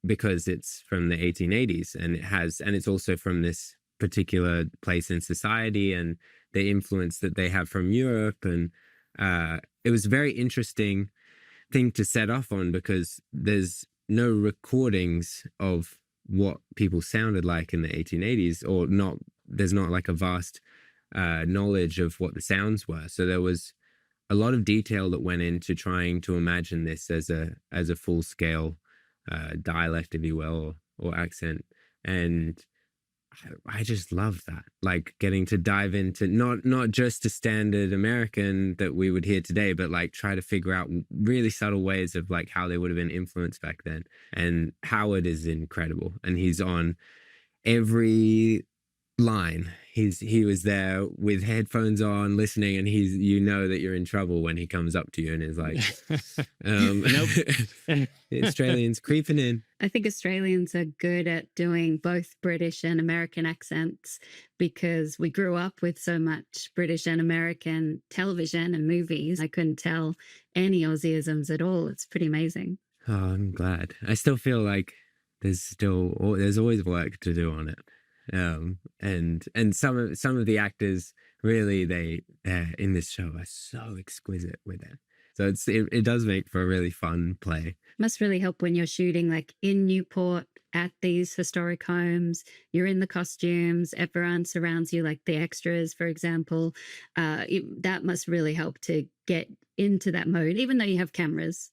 Speaker 11: because it's from the 1880s and it's also from this particular place in society and the influence that they have from Europe. And it was a very interesting thing to set off on because there's no recordings of what people sounded like in the 1880s, or not. There's not like a vast knowledge of what the sounds were. So there was a lot of detail that went into trying to imagine this as a full scale dialect, if you will, or accent. And I just love that, like getting to dive into not just a standard American that we would hear today, but like try to figure out really subtle ways of like how they would have been influenced back then. And Howard is incredible, and he's on every line. He was there with headphones on listening, and that you're in trouble when he comes up to you and is like,
Speaker 5: Nope.
Speaker 11: Australians creeping in.
Speaker 4: I think Australians are good at doing both British and American accents because we grew up with so much British and American television and movies. I couldn't tell any Aussieisms at all. It's pretty amazing.
Speaker 11: Oh, I'm glad. I still feel like there's always work to do on it. And some of the actors really, they in this show are so exquisite with it. So it does make for a really fun play.
Speaker 4: Must really help when you're shooting like in Newport at these historic homes. You're in the costumes, everyone surrounds you, like the extras, for example. That must really help to get into that mode, even though you have cameras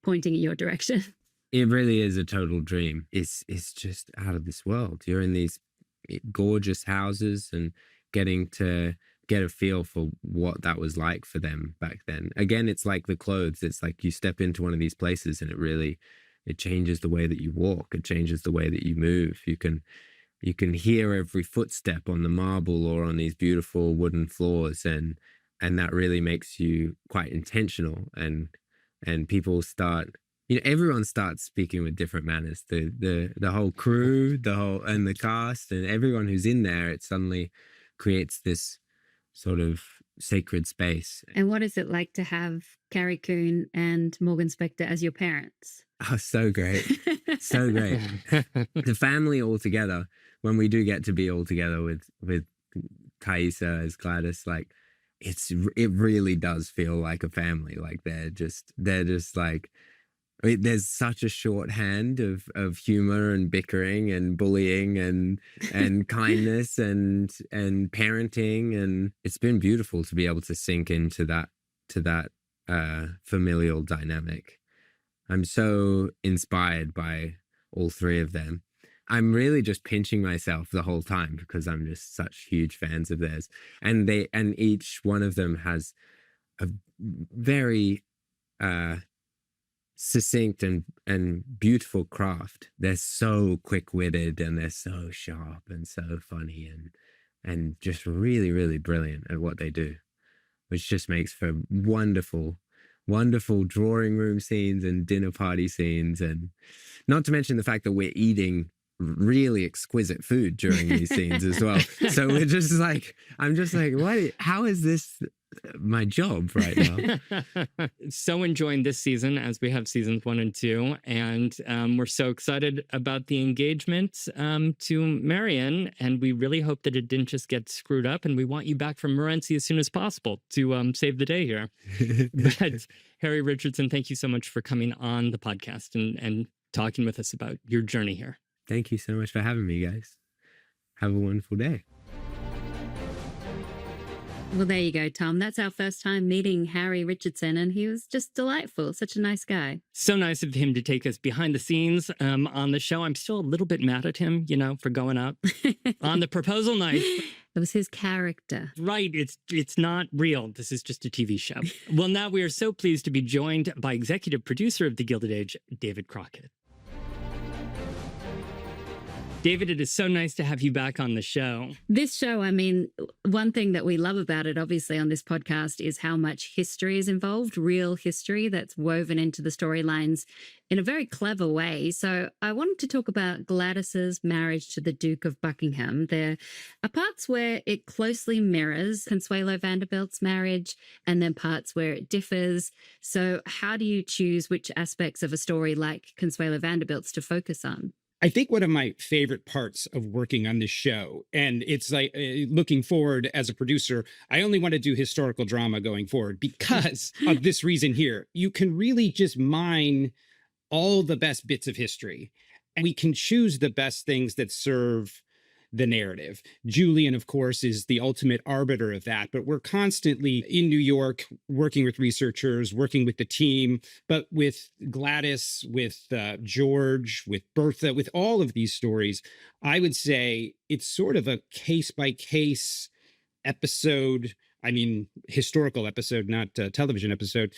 Speaker 4: pointing in your direction.
Speaker 11: It really is a total dream. It's just out of this world. You're in these gorgeous houses and getting to get a feel for what that was like for them back then. Again, it's like the clothes. It's like you step into one of these places and it changes the way that you walk. It changes the way that you move. You can hear every footstep on the marble or on these beautiful wooden floors, and that really makes you quite intentional. And people start, everyone starts speaking with different manners. The whole crew, and the cast, and everyone who's in there, it suddenly creates this sort of sacred space.
Speaker 4: And what is it like to have Carrie Coon and Morgan Spector as your parents?
Speaker 11: Oh, so great. So great. The family all together, when we do get to be all together with Kaisa as Glattis, like it really does feel like a family. Like they're just like, there's such a shorthand of humor and bickering and bullying and kindness and parenting, and it's been beautiful to be able to sink into that familial dynamic. I'm so inspired by all 3 of them. I'm really just pinching myself the whole time because I'm just such huge fans of theirs, and each one of them has a very succinct and beautiful craft. They're so quick-witted and they're so sharp and so funny and just really, really brilliant at what they do, which just makes for wonderful, wonderful drawing room scenes and dinner party scenes, and not to mention the fact that we're eating really exquisite food during these scenes as well. So we're just like, I'm just like, what? How is this my job right now?
Speaker 5: So enjoying this season, as we have seasons 1 and 2, and we're so excited about the engagement to Marian, and we really hope that it didn't just get screwed up, and we want you back from Morenci as soon as possible to save the day here. But Harry Richardson, thank you so much for coming on the podcast and talking with us about your journey here.
Speaker 11: Thank you so much for having me, guys. Have a wonderful day.
Speaker 4: Well, there you go, Tom. That's our first time meeting Harry Richardson, and he was just delightful. Such a nice guy.
Speaker 5: So nice of him to take us behind the scenes on the show. I'm still a little bit mad at him, for going up on the proposal night.
Speaker 4: It was his character.
Speaker 5: Right. It's not real. This is just a TV show. Well, now we are so pleased to be joined by executive producer of The Gilded Age, David Crockett. David, it is so nice to have you back on the show.
Speaker 4: This show, I mean, one thing that we love about it, obviously, on this podcast is how much history is involved, real history that's woven into the storylines in a very clever way. So I wanted to talk about Glattis's marriage to the Duke of Buckingham. There are parts where it closely mirrors Consuelo Vanderbilt's marriage, and then parts where it differs. So how do you choose which aspects of a story like Consuelo Vanderbilt's to focus on?
Speaker 12: I think one of my favorite parts of working on this show, and it's like looking forward as a producer, I only want to do historical drama going forward because of this reason here. You can really just mine all the best bits of history, and we can choose the best things that serve the narrative. Julian, of course, is the ultimate arbiter of that, but we're constantly in New York working with researchers, working with the team, but with Glattis, with George, with Bertha, with all of these stories, I would say it's sort of a case-by-case episode. I mean, historical episode, not television episode,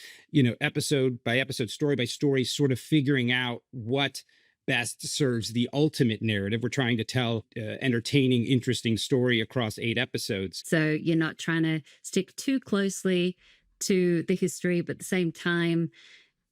Speaker 12: episode by episode, story by story, sort of figuring out what best serves the ultimate narrative. We're trying to tell entertaining, interesting story across 8 episodes.
Speaker 4: So you're not trying to stick too closely to the history, but at the same time,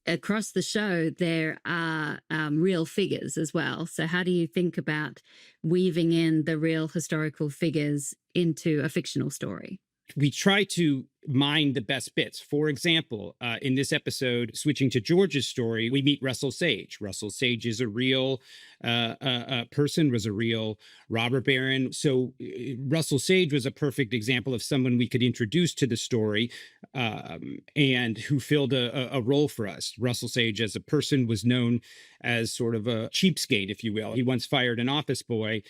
Speaker 4: across the show, there are real figures as well. So how do you think about weaving in the real historical figures into a fictional story?
Speaker 12: We try to mine the best bits. For example, in this episode, switching to George's story, we meet Russell Sage. Russell Sage is a real person, was a real robber baron. So Russell Sage was a perfect example of someone we could introduce to the story and who filled a role for us. Russell Sage as a person was known as sort of a cheapskate, if you will. He once fired an office boy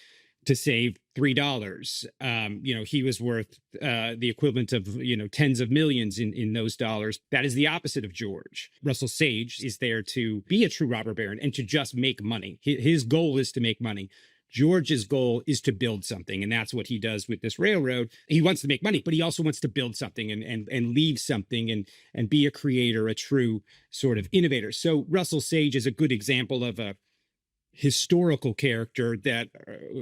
Speaker 12: to save $3. He was worth the equivalent of, tens of millions in those dollars. That is the opposite of George. Russell Sage is there to be a true robber baron and to just make money. His goal is to make money. George's goal is to build something, and that's what he does with this railroad. He wants to make money, but he also wants to build something and leave something and be a creator, a true sort of innovator. So Russell Sage is a good example of a historical character, that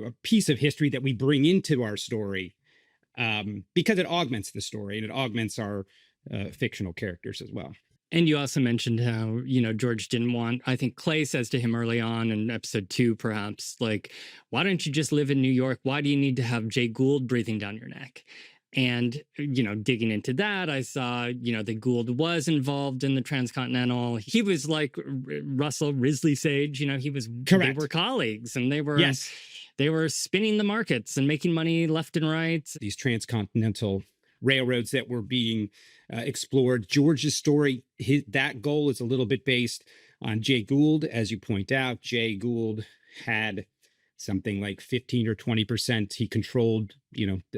Speaker 12: a piece of history that we bring into our story because it augments the story and it augments our fictional characters as well.
Speaker 5: And you also mentioned how, George didn't want, I think Clay says to him early on in episode 2, perhaps, like, why don't you just live in New York? Why do you need to have Jay Gould breathing down your neck? And, digging into that, I saw, that Gould was involved in the Transcontinental. He was like Russell Risley Sage, he was,
Speaker 12: correct.
Speaker 5: They were colleagues and they were,
Speaker 12: yes.
Speaker 5: They were spinning the markets and making money left and right.
Speaker 12: These transcontinental railroads that were being explored. George's story, that goal is a little bit based on Jay Gould. As you point out, Jay Gould had something like 15 or 20%. He controlled,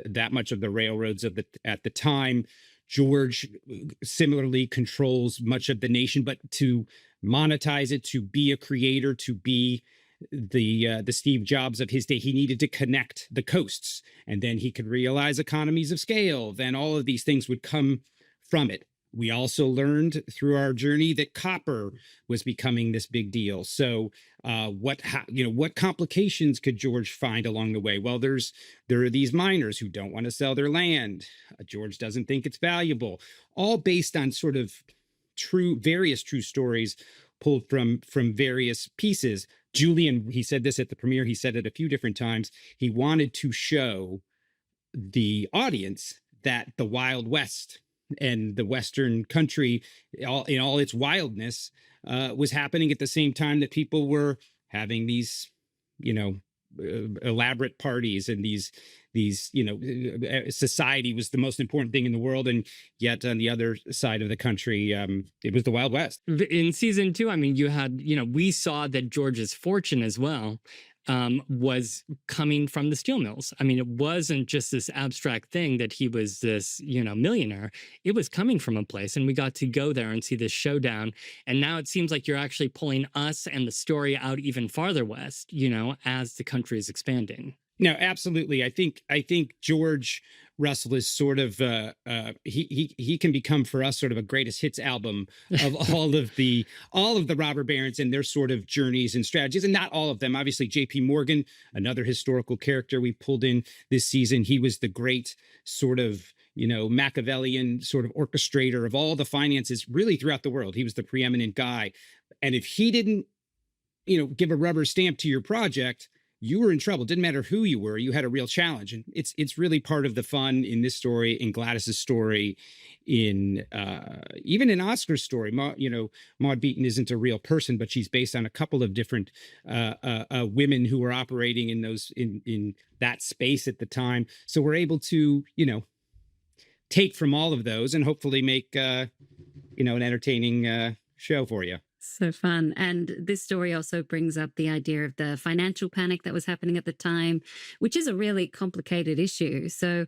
Speaker 12: that much of the railroads at the time. George similarly controls much of the nation, but to monetize it, to be a creator, to be the Steve Jobs of his day, he needed to connect the coasts, and then he could realize economies of scale. Then all of these things would come from it. We also learned through our journey that copper was becoming this big deal. So what complications could George find along the way? Well, there are these miners who don't want to sell their land. George doesn't think it's valuable, all based on sort of various true stories pulled from various pieces. Julian, he said this at the premiere, he said it a few different times. He wanted to show the audience that the Wild West and the Western country, in all its wildness, was happening at the same time that people were having these, elaborate parties, and these, society was the most important thing in the world. And yet on the other side of the country, it was the Wild West.
Speaker 5: In season 2, I mean, you had, we saw that George's fortune as well was coming from the steel mills. I mean, it wasn't just this abstract thing that he was this, millionaire. It was coming from a place, and we got to go there and see this showdown. And now it seems like you're actually pulling us and the story out even farther west, as the country is expanding.
Speaker 12: No, absolutely. I think George Russell is sort of he can become for us sort of a greatest hits album of all of the robber barons and their sort of journeys and strategies, and not all of them. Obviously, J.P. Morgan, another historical character we pulled in this season. He was the great sort of Machiavellian sort of orchestrator of all the finances really throughout the world. He was the preeminent guy, and if he didn't give a rubber stamp to your project, you were in trouble. Didn't matter who you were, you had a real challenge. And it's really part of the fun in this story, in Glattis's story, in even in Oscar's story. Maud Beaton isn't a real person, but she's based on a couple of different women who were operating in that space at the time. So we're able to, take from all of those and hopefully make an entertaining show for you.
Speaker 4: So fun. And this story also brings up the idea of the financial panic that was happening at the time, which is a really complicated issue. So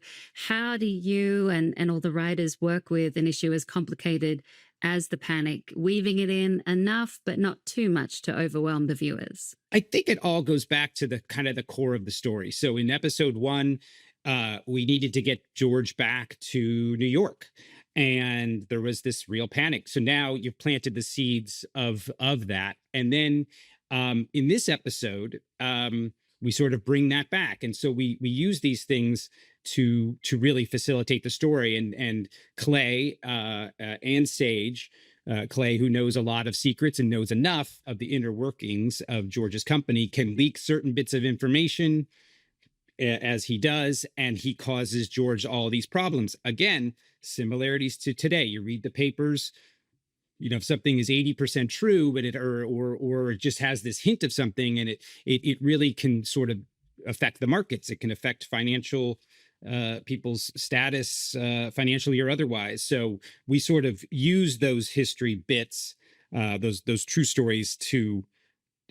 Speaker 4: how do you and all the writers work with an issue as complicated as the panic, weaving it in enough, but not too much to overwhelm the viewers?
Speaker 12: I think it all goes back to the kind of the core of the story. So in episode 1, we needed to get George back to New York. And there was this real panic. So now you've planted the seeds of that. And then in this episode, we sort of bring that back. And so we use these things to really facilitate the story. And Clay and Sage, Clay, who knows a lot of secrets and knows enough of the inner workings of George's company, can leak certain bits of information as he does, and he causes George all these problems. Again, similarities to today. You read the papers, if something is 80% true, but or it just has this hint of something, and it really can sort of affect the markets. It can affect financial people's status, financially or otherwise. So we sort of use those history bits, those true stories, to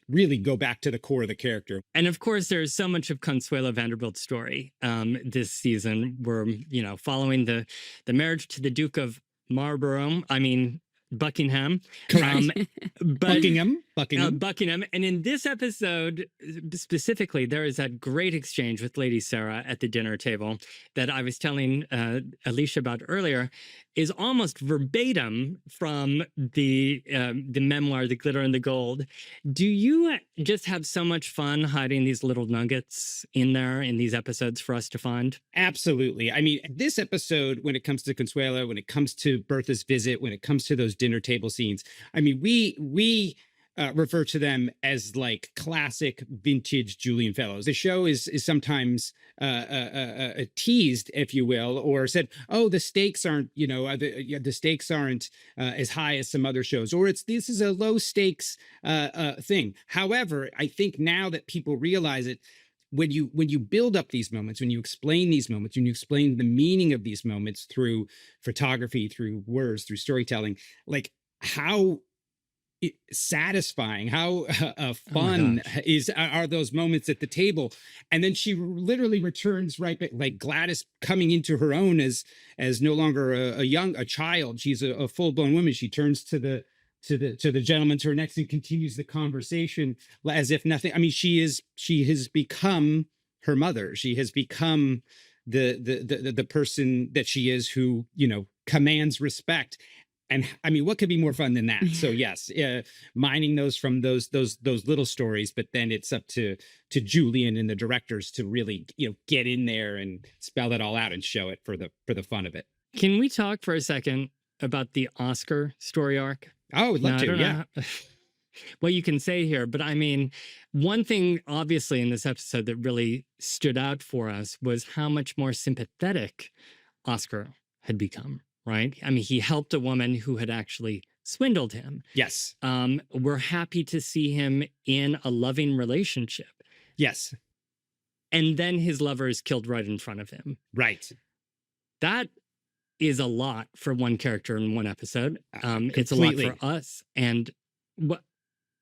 Speaker 12: really go back to the core of the character.
Speaker 5: And of course, there's so much of Consuelo Vanderbilt's story this season. We're, following the marriage to the Duke of Buckingham. Buckingham. And in this episode, specifically, there is that great exchange with Lady Sarah at the dinner table that I was telling Alicia about earlier, is almost verbatim from the memoir, The Glitter and the Gold. Do you just have so much fun hiding these little nuggets in there in these episodes for us to find?
Speaker 12: Absolutely. I mean, this episode, when it comes to Consuelo, when it comes to Bertha's visit, when it comes to those dinner table scenes, I mean, we refer to them as like classic vintage Julian Fellows. The show is sometimes teased, if you will, or said, "Oh, the stakes aren't, the stakes aren't as high as some other shows," or this is a low stakes thing. However, I think now that people realize it, when you build up these moments, when you explain these moments, when you explain the meaning of these moments through photography, through words, through storytelling, like how satisfying, how fun are those moments at the table. And then she literally returns right back, like Glattis coming into her own as no longer a child. She's a full-blown woman. She turns to the gentleman to her next and continues the conversation as if nothing. I mean, she has become her mother. She has become the person that she is, who commands respect. And I mean, what could be more fun than that? So yes, mining those from those little stories, but then it's up to Julian and the directors to really get in there and spell it all out and show it for the fun of it.
Speaker 5: Can we talk for a second about the Oscar story arc?
Speaker 12: Oh, I'd love to. Yeah.
Speaker 5: What you can say here, but I mean, one thing obviously in this episode that really stood out for us was how much more sympathetic Oscar had become. Right? I mean, he helped a woman who had actually swindled him.
Speaker 12: Yes.
Speaker 5: We're happy to see him in a loving relationship.
Speaker 12: Yes.
Speaker 5: And then his lover is killed right in front of him.
Speaker 12: Right.
Speaker 5: That is a lot for one character in one episode. It's a lot for us. And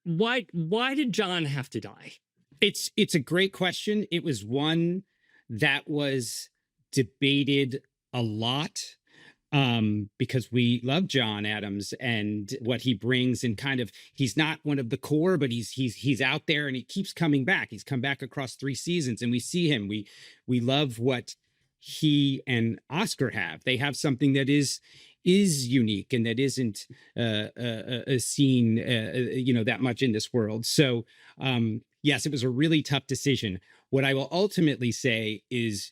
Speaker 5: why did John have to die?
Speaker 12: It's a great question. It was one that was debated a lot. because we love John Adams and what he brings, and kind of, he's not one of the core, but he's out there and he keeps coming back. He's come back across 3 seasons, and we see him. We love what he and Oscar have. They have something that is unique and that isn't seen that much in this world. So yes, it was a really tough decision. What I will ultimately say is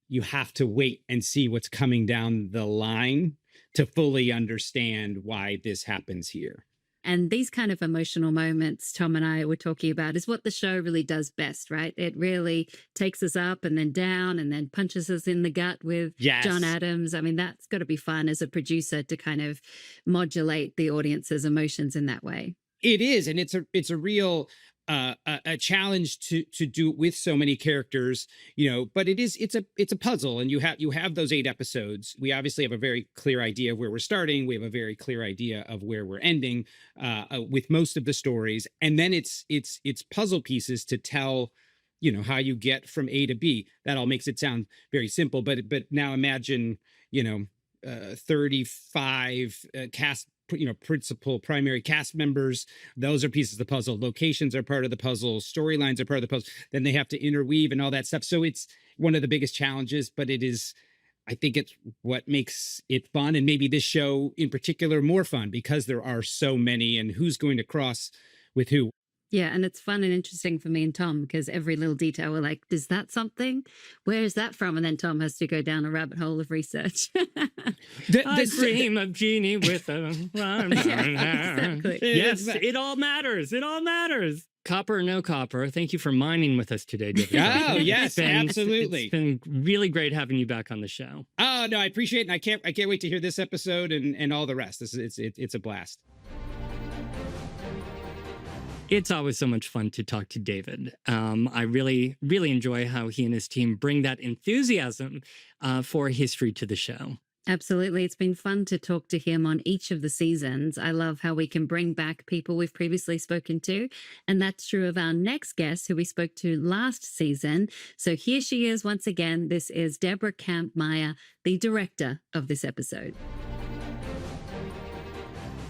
Speaker 12: you have to wait and see what's coming down the line to fully understand why this happens here.
Speaker 4: And these kind of emotional moments Tom and I were talking about is what the show really does best, right? It really takes us up and then down and then punches us in the gut with John Adams. I mean, that's got to be fun as a producer to kind of modulate the audience's emotions in that way.
Speaker 12: It is, and it's a real a challenge to do it with so many characters, but it's a puzzle, and you have those 8 episodes. We obviously have a very clear idea of where we're starting. We have a very clear idea of where we're ending with most of the stories, and then it's puzzle pieces to tell how you get from A to B. That all makes it sound very simple, but now imagine 35 cast, principal primary cast members. Those are pieces of the puzzle. Locations are part of the puzzle. Storylines are part of the puzzle. Then they have to interweave and all that stuff. So it's one of the biggest challenges, but I think it's what makes it fun, and maybe this show in particular more fun because there are so many, and who's going to cross with who.
Speaker 4: Yeah, and it's fun and interesting for me and Tom because every little detail we're like, is that something? Where is that from? And then Tom has to go down a rabbit hole of research.
Speaker 5: I dream of Jeannie with a
Speaker 4: exactly.
Speaker 5: Yes, it all matters. It all matters. Copper or no copper, thank you for mining with us today, David.
Speaker 12: Oh, yes, absolutely.
Speaker 5: It's been really great having you back on the show.
Speaker 12: Oh, no, I appreciate it. And I can't wait to hear this episode and all the rest. It's a blast.
Speaker 5: It's always so much fun to talk to David. I really, really enjoy how he and his team bring that enthusiasm for history to the show.
Speaker 4: Absolutely. It's been fun to talk to him on each of the seasons. I love how we can bring back people we've previously spoken to. And that's true of our next guest, who we spoke to last season. So here she is once again. This is Deborah Kampmeier, the director of this episode.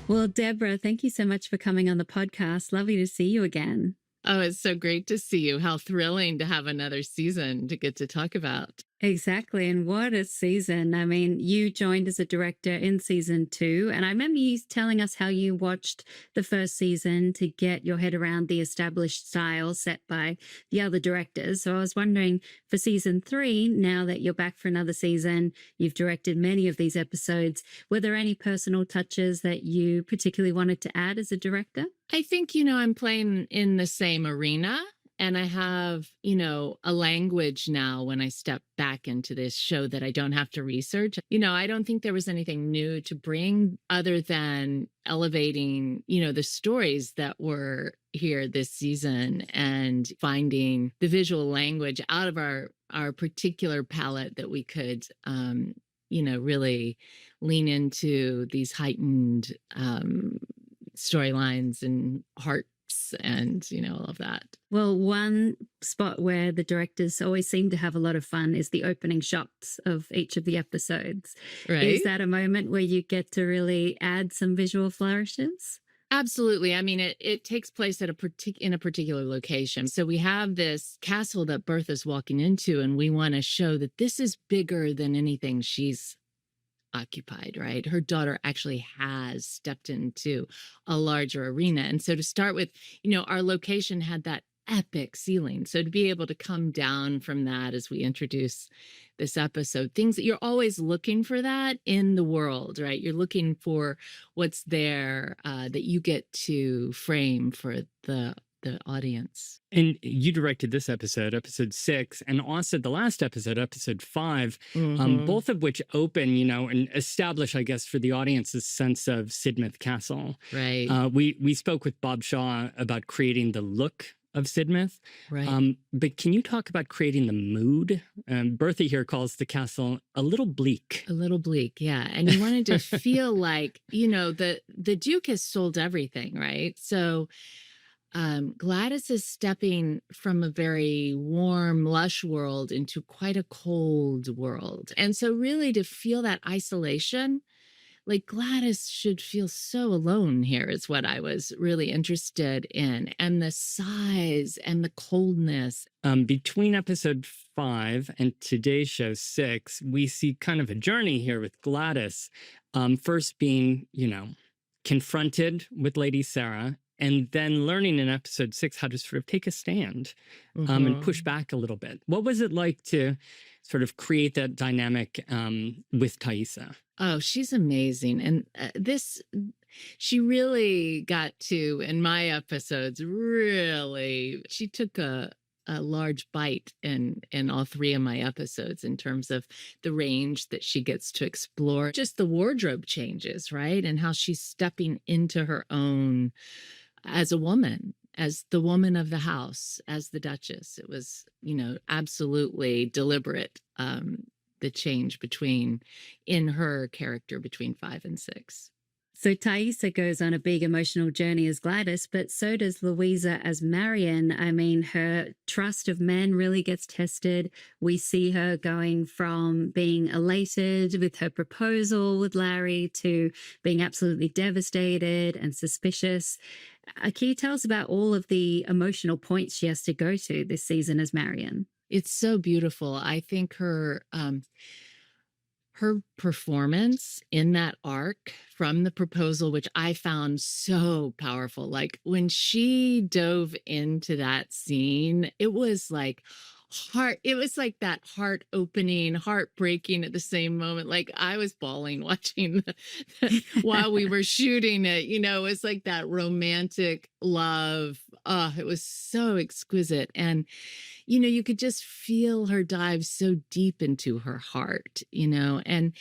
Speaker 4: Well, Deborah, thank you so much for coming on the podcast. Lovely to see you again.
Speaker 13: Oh, it's so great to see you. How thrilling to have another season to get to talk about.
Speaker 4: Exactly. And what a season. I mean, you joined as a director in season 2. And I remember you telling us how you watched the first season to get your head around the established style set by the other directors. So I was wondering, for season 3, now that you're back for another season, you've directed many of these episodes, were there any personal touches that you particularly wanted to add as a director?
Speaker 13: I think, I'm playing in the same arena. And I have, a language now when I step back into this show that I don't have to research. I don't think there was anything new to bring other than elevating, the stories that were here this season and finding the visual language out of our particular palette that we could, really lean into these heightened storylines and heart and all of that.
Speaker 4: Well, one spot where the directors always seem to have a lot of fun is the opening shots of each of the episodes.
Speaker 13: Right.
Speaker 4: Is that a moment where you get to really add some visual flourishes?
Speaker 13: Absolutely. I mean, it takes place at in a particular location. So we have this castle that Bertha's walking into, and we want to show that this is bigger than anything she's occupied, right? Her daughter actually has stepped into a larger arena. And so to start with, our location had that epic ceiling. So to be able to come down from that as we introduce this episode, things that you're always looking for that in the world, right? You're looking for what's there that you get to frame for the audience.
Speaker 5: And you directed this episode 6, and also the last episode 5, both of which open, and establish, I guess, for the audience a sense of Sidmouth Castle.
Speaker 13: Right.
Speaker 5: We spoke with Bob Shaw about creating the look of Sidmouth.
Speaker 13: Right.
Speaker 5: But can you talk about creating the mood? Bertha here calls the castle a little bleak.
Speaker 13: A little bleak, yeah. And you wanted to feel like, the Duke has sold everything, right? So Glattis is stepping from a very warm, lush world into quite a cold world. And so really to feel that isolation, like Glattis should feel so alone here is what I was really interested in. And the size and the coldness.
Speaker 5: Between episode 5 and today's show 6, we see kind of a journey here with Glattis. First being, confronted with Lady Sarah, and then learning in episode 6 how to sort of take a stand and push back a little bit. What was it like to sort of create that dynamic with Thaisa?
Speaker 13: Oh, she's amazing. And she really got to, in my episodes, she took a large bite in all 3 of my episodes in terms of the range that she gets to explore. Just the wardrobe changes, right? And how she's stepping into her own as a woman, as the woman of the house, as the Duchess. It was, absolutely deliberate, the change in her character between 5 and 6.
Speaker 4: So Thaisa goes on a big emotional journey as Glattis, but so does Louisa as Marian. I mean, her trust of men really gets tested. We see her going from being elated with her proposal with Larry to being absolutely devastated and suspicious. Can you tell us about all of the emotional points she has to go to this season as Marian?
Speaker 13: It's so beautiful. I think her performance in that arc from the proposal, which I found so powerful, like when she dove into that scene, it was like that heart opening, heartbreaking at the same moment. Like I was bawling watching while we were shooting it, it was like that romantic love. Oh, it was so exquisite. And, you could just feel her dive so deep into her heart, and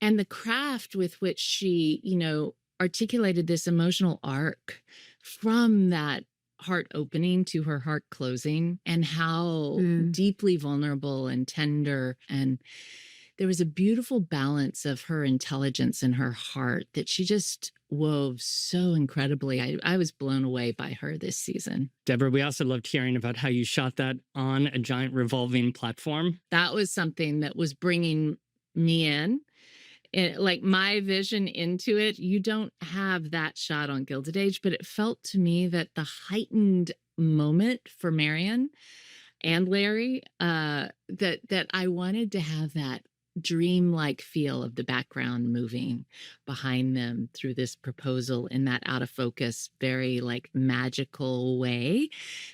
Speaker 13: the craft with which she, articulated this emotional arc from that heart opening to her heart closing, and how deeply vulnerable and tender. And there was a beautiful balance of her intelligence and her heart that she just wove so incredibly. I was blown away by her this season.
Speaker 5: Deborah, we also loved hearing about how you shot that on a giant revolving platform.
Speaker 13: That was something that was bringing me in. Like my vision into it. You don't have that shot on Gilded Age, but it felt to me that the heightened moment for Marian and Larry, that I wanted to have that dreamlike feel of the background moving behind them through this proposal in that out of focus, very like magical way.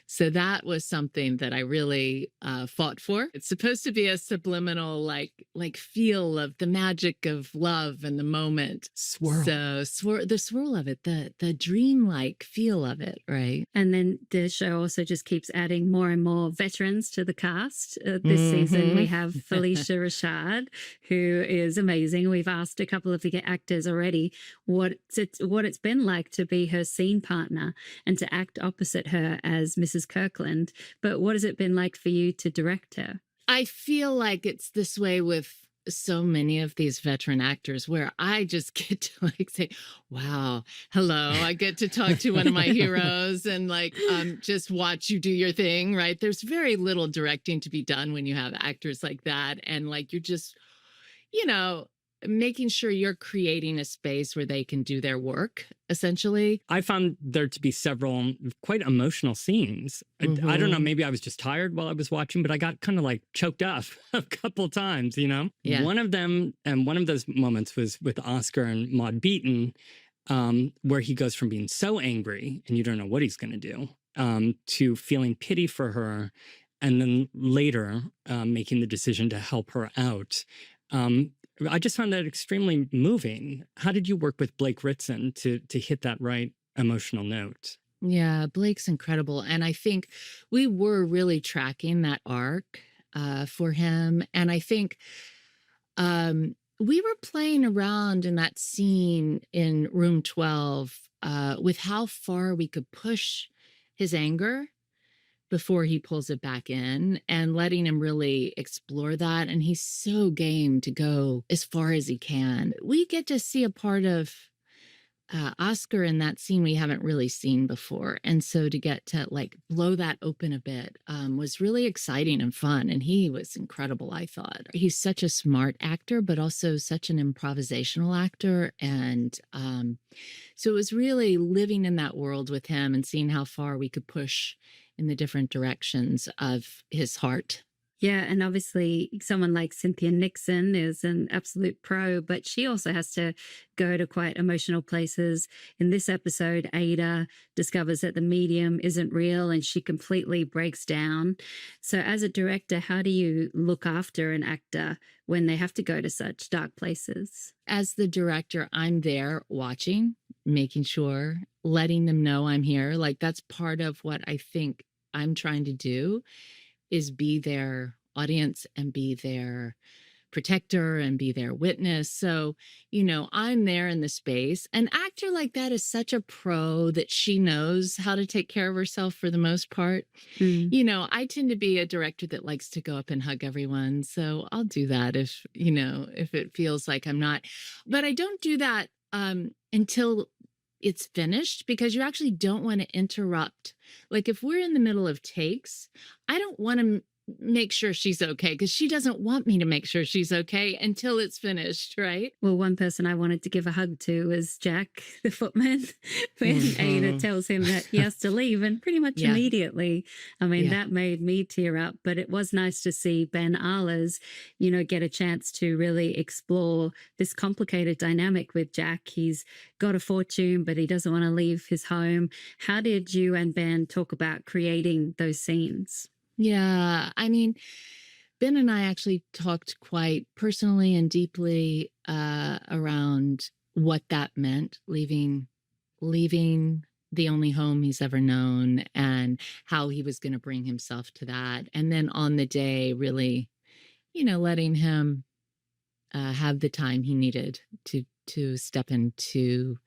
Speaker 13: So that was something that I really fought for. It's supposed to be a subliminal like feel of the magic of love and the moment.
Speaker 5: Swirl.
Speaker 13: So the swirl of it, the dreamlike feel of it, right?
Speaker 4: And then the show also just keeps adding more and more veterans to the cast. This season we have Felicia Rashad, who is amazing. We've asked a couple of the actors already what it's been like to be her scene partner and to act opposite her as Mrs. Kirkland. But what has it been like for you to direct her?
Speaker 13: I feel like it's this way with so many of these veteran actors where I just get to like say, wow, hello. I get to talk to one of my heroes and just watch you do your thing, right? There's very little directing to be done when you have actors like that. And you're just, making sure you're creating a space where they can do their work, essentially.
Speaker 5: I found there to be several quite emotional scenes. I don't know, maybe I was just tired while I was watching, but I got kind of choked up a couple times,
Speaker 13: Yeah.
Speaker 5: One of them, and one of those moments was with Oscar and Maud Beaton, where he goes from being so angry, and you don't know what he's going to do, to feeling pity for her, and then later making the decision to help her out. I just found that extremely moving. How did you work with Blake Ritson to hit that right emotional note?
Speaker 13: Yeah, Blake's incredible. And I think we were really tracking that arc for him. And I think we were playing around in that scene in room 12 with how far we could push his anger before he pulls it back in, and letting him really explore that. And he's so game to go as far as he can. We get to see a part of Oscar in that scene we haven't really seen before. And so to get to like blow that open a bit was really exciting and fun. And he was incredible, I thought. He's such a smart actor, but also such an improvisational actor. And so it was really living in that world with him and seeing how far we could push in the different directions of his heart.
Speaker 4: Yeah, and obviously someone like Cynthia Nixon is an absolute pro, but she also has to go to quite emotional places. In this episode, Ada discovers that the medium isn't real and she completely breaks down. So as a director, how do you look after an actor when they have to go to such dark places?
Speaker 13: As the director, I'm there watching, making sure, letting them know I'm here. Like that's part of what I think I'm trying to do, is be their audience and be their protector and be their witness. So, I'm there in the space. An actor like that is such a pro that she knows how to take care of herself for the most part. I tend to be a director that likes to go up and hug everyone. So I'll do that if it feels like I'm not. But I don't do that until it's finished, because you actually don't want to interrupt. Like if we're in the middle of takes, I don't want to make sure she's okay, because she doesn't want me to make sure she's okay until it's finished, right?
Speaker 4: Well, one person I wanted to give a hug to was Jack, the footman, when Ada tells him that he has to leave, and pretty much immediately. I mean, that made me tear up, but it was nice to see Ben Arla's, get a chance to really explore this complicated dynamic with Jack. He's got a fortune, but he doesn't want to leave his home. How did you and Ben talk about creating those scenes?
Speaker 13: Yeah, I mean, Ben and I actually talked quite personally and deeply around what that meant, leaving the only home he's ever known, and how he was going to bring himself to that. And then on the day, really, letting him have the time he needed to step into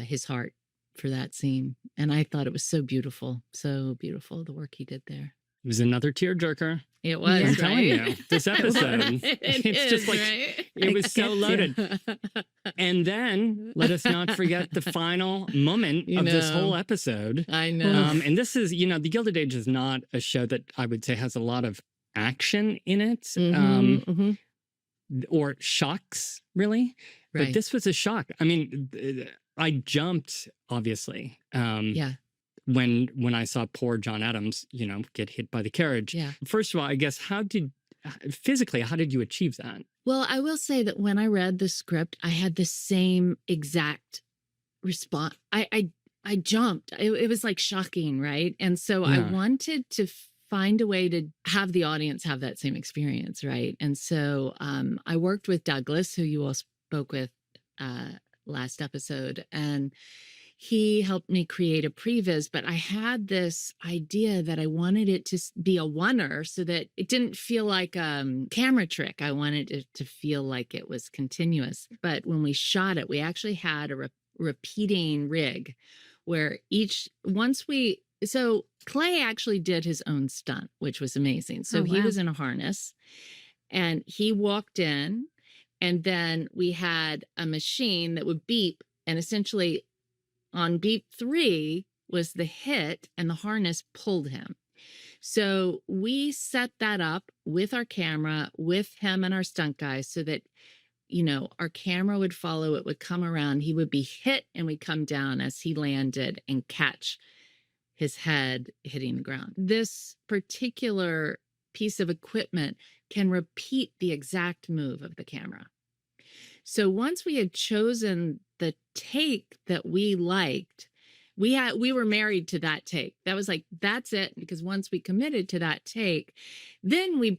Speaker 13: his heart for that scene. And I thought it was so beautiful, the work he did there.
Speaker 5: It was another tearjerker.
Speaker 13: It was,
Speaker 5: I'm
Speaker 13: right?
Speaker 5: telling you, this episode. It's just like,
Speaker 13: right?
Speaker 5: it was so loaded. And then let us not forget the final moment of this whole episode.
Speaker 13: I know.
Speaker 5: And this is, the Gilded Age is not a show that I would say has a lot of action in it. Or shocks, really.
Speaker 13: Right.
Speaker 5: But this was a shock. I mean, I jumped, obviously. When I saw poor John Adams, get hit by the carriage.
Speaker 13: Yeah.
Speaker 5: First of all, I guess, how did you achieve that?
Speaker 13: Well, I will say that when I read the script, I had the same exact response. I jumped. It was like shocking, right? And so I wanted to find a way to have the audience have that same experience, right? And so I worked with Douglas, who you all spoke with last episode, and he helped me create a previs, but I had this idea that I wanted it to be a oneer so that it didn't feel like a camera trick. I wanted it to feel like it was continuous. But when we shot it, we actually had a repeating rig where so Clay actually did his own stunt, which was amazing. So he was in a harness and he walked in, and then we had a machine that would beep, and essentially on beep 3 was the hit, and the harness pulled him. So we set that up with our camera, with him and our stunt guys, so that, our camera would follow, it would come around, he would be hit, and we'd come down as he landed and catch his head hitting the ground. This particular piece of equipment can repeat the exact move of the camera. So once we had chosen the take that we liked, we were married to that take. That was like, that's it. Because once we committed to that take, then we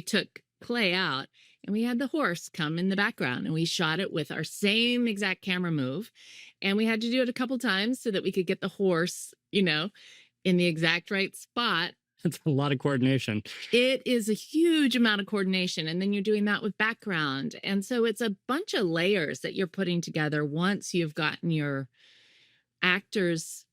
Speaker 13: took Clay out and we had the horse come in the background, and we shot it with our same exact camera move. And we had to do it a couple times so that we could get the horse, in the exact right spot.
Speaker 5: That's a lot of coordination.
Speaker 13: It is a huge amount of coordination. And then you're doing that with background. And so it's a bunch of layers that you're putting together once you've gotten your actors,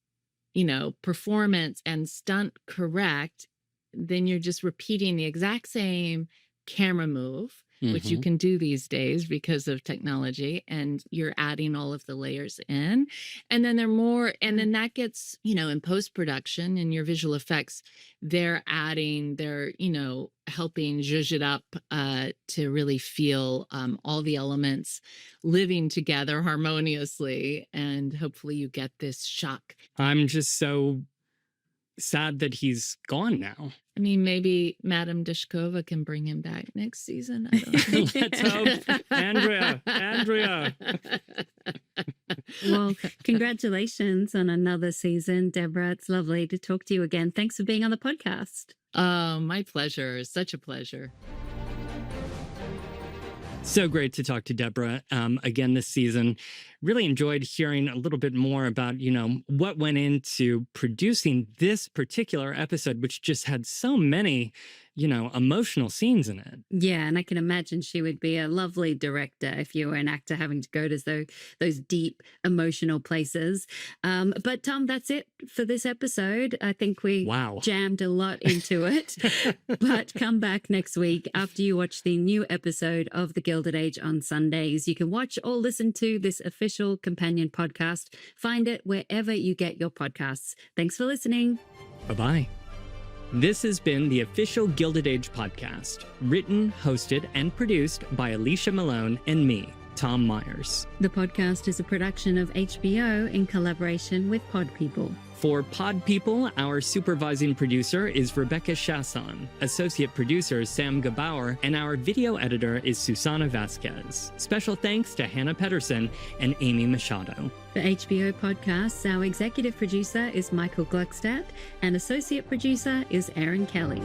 Speaker 13: performance and stunt correct. Then you're just repeating the exact same camera move which you can do these days because of technology, and you're adding all of the layers in. And then then that gets, in post-production and your visual effects, they're helping zhuzh it up to really feel all the elements living together harmoniously. And hopefully you get this shock.
Speaker 5: I'm just so sad that he's gone now.
Speaker 13: I mean, maybe Madame Dishkova can bring him back next season. I don't know.
Speaker 5: Let's hope. Andrea.
Speaker 4: Well, congratulations on another season, Deborah. It's lovely to talk to you again. Thanks for being on the podcast.
Speaker 13: Oh, my pleasure. Such a pleasure.
Speaker 5: So great to talk to Deborah again this season. Really enjoyed hearing a little bit more about, what went into producing this particular episode, which just had so many, emotional scenes in it.
Speaker 4: Yeah, and I can imagine she would be a lovely director if you were an actor having to go to those deep emotional places. But Tom, that's it for this episode. I think we jammed a lot into it. But come back next week after you watch the new episode of The Gilded Age on Sundays. You can watch or listen to this official companion podcast. Find it wherever you get your podcasts. Thanks for listening.
Speaker 5: Bye-bye. This has been the official Gilded Age podcast, written, hosted, and produced by Alicia Malone and me, Tom Meyers.
Speaker 4: The podcast is a production of HBO in collaboration with Pod People.
Speaker 5: For Pod People, our supervising producer is Rebecca Chasson, associate producer is Sam Gabauer, and our video editor is Susana Vasquez. Special thanks to Hannah Pedersen and Amy Machado.
Speaker 4: For HBO Podcasts, our executive producer is Michael Gluckstadt, and associate producer is Aaron Kelly.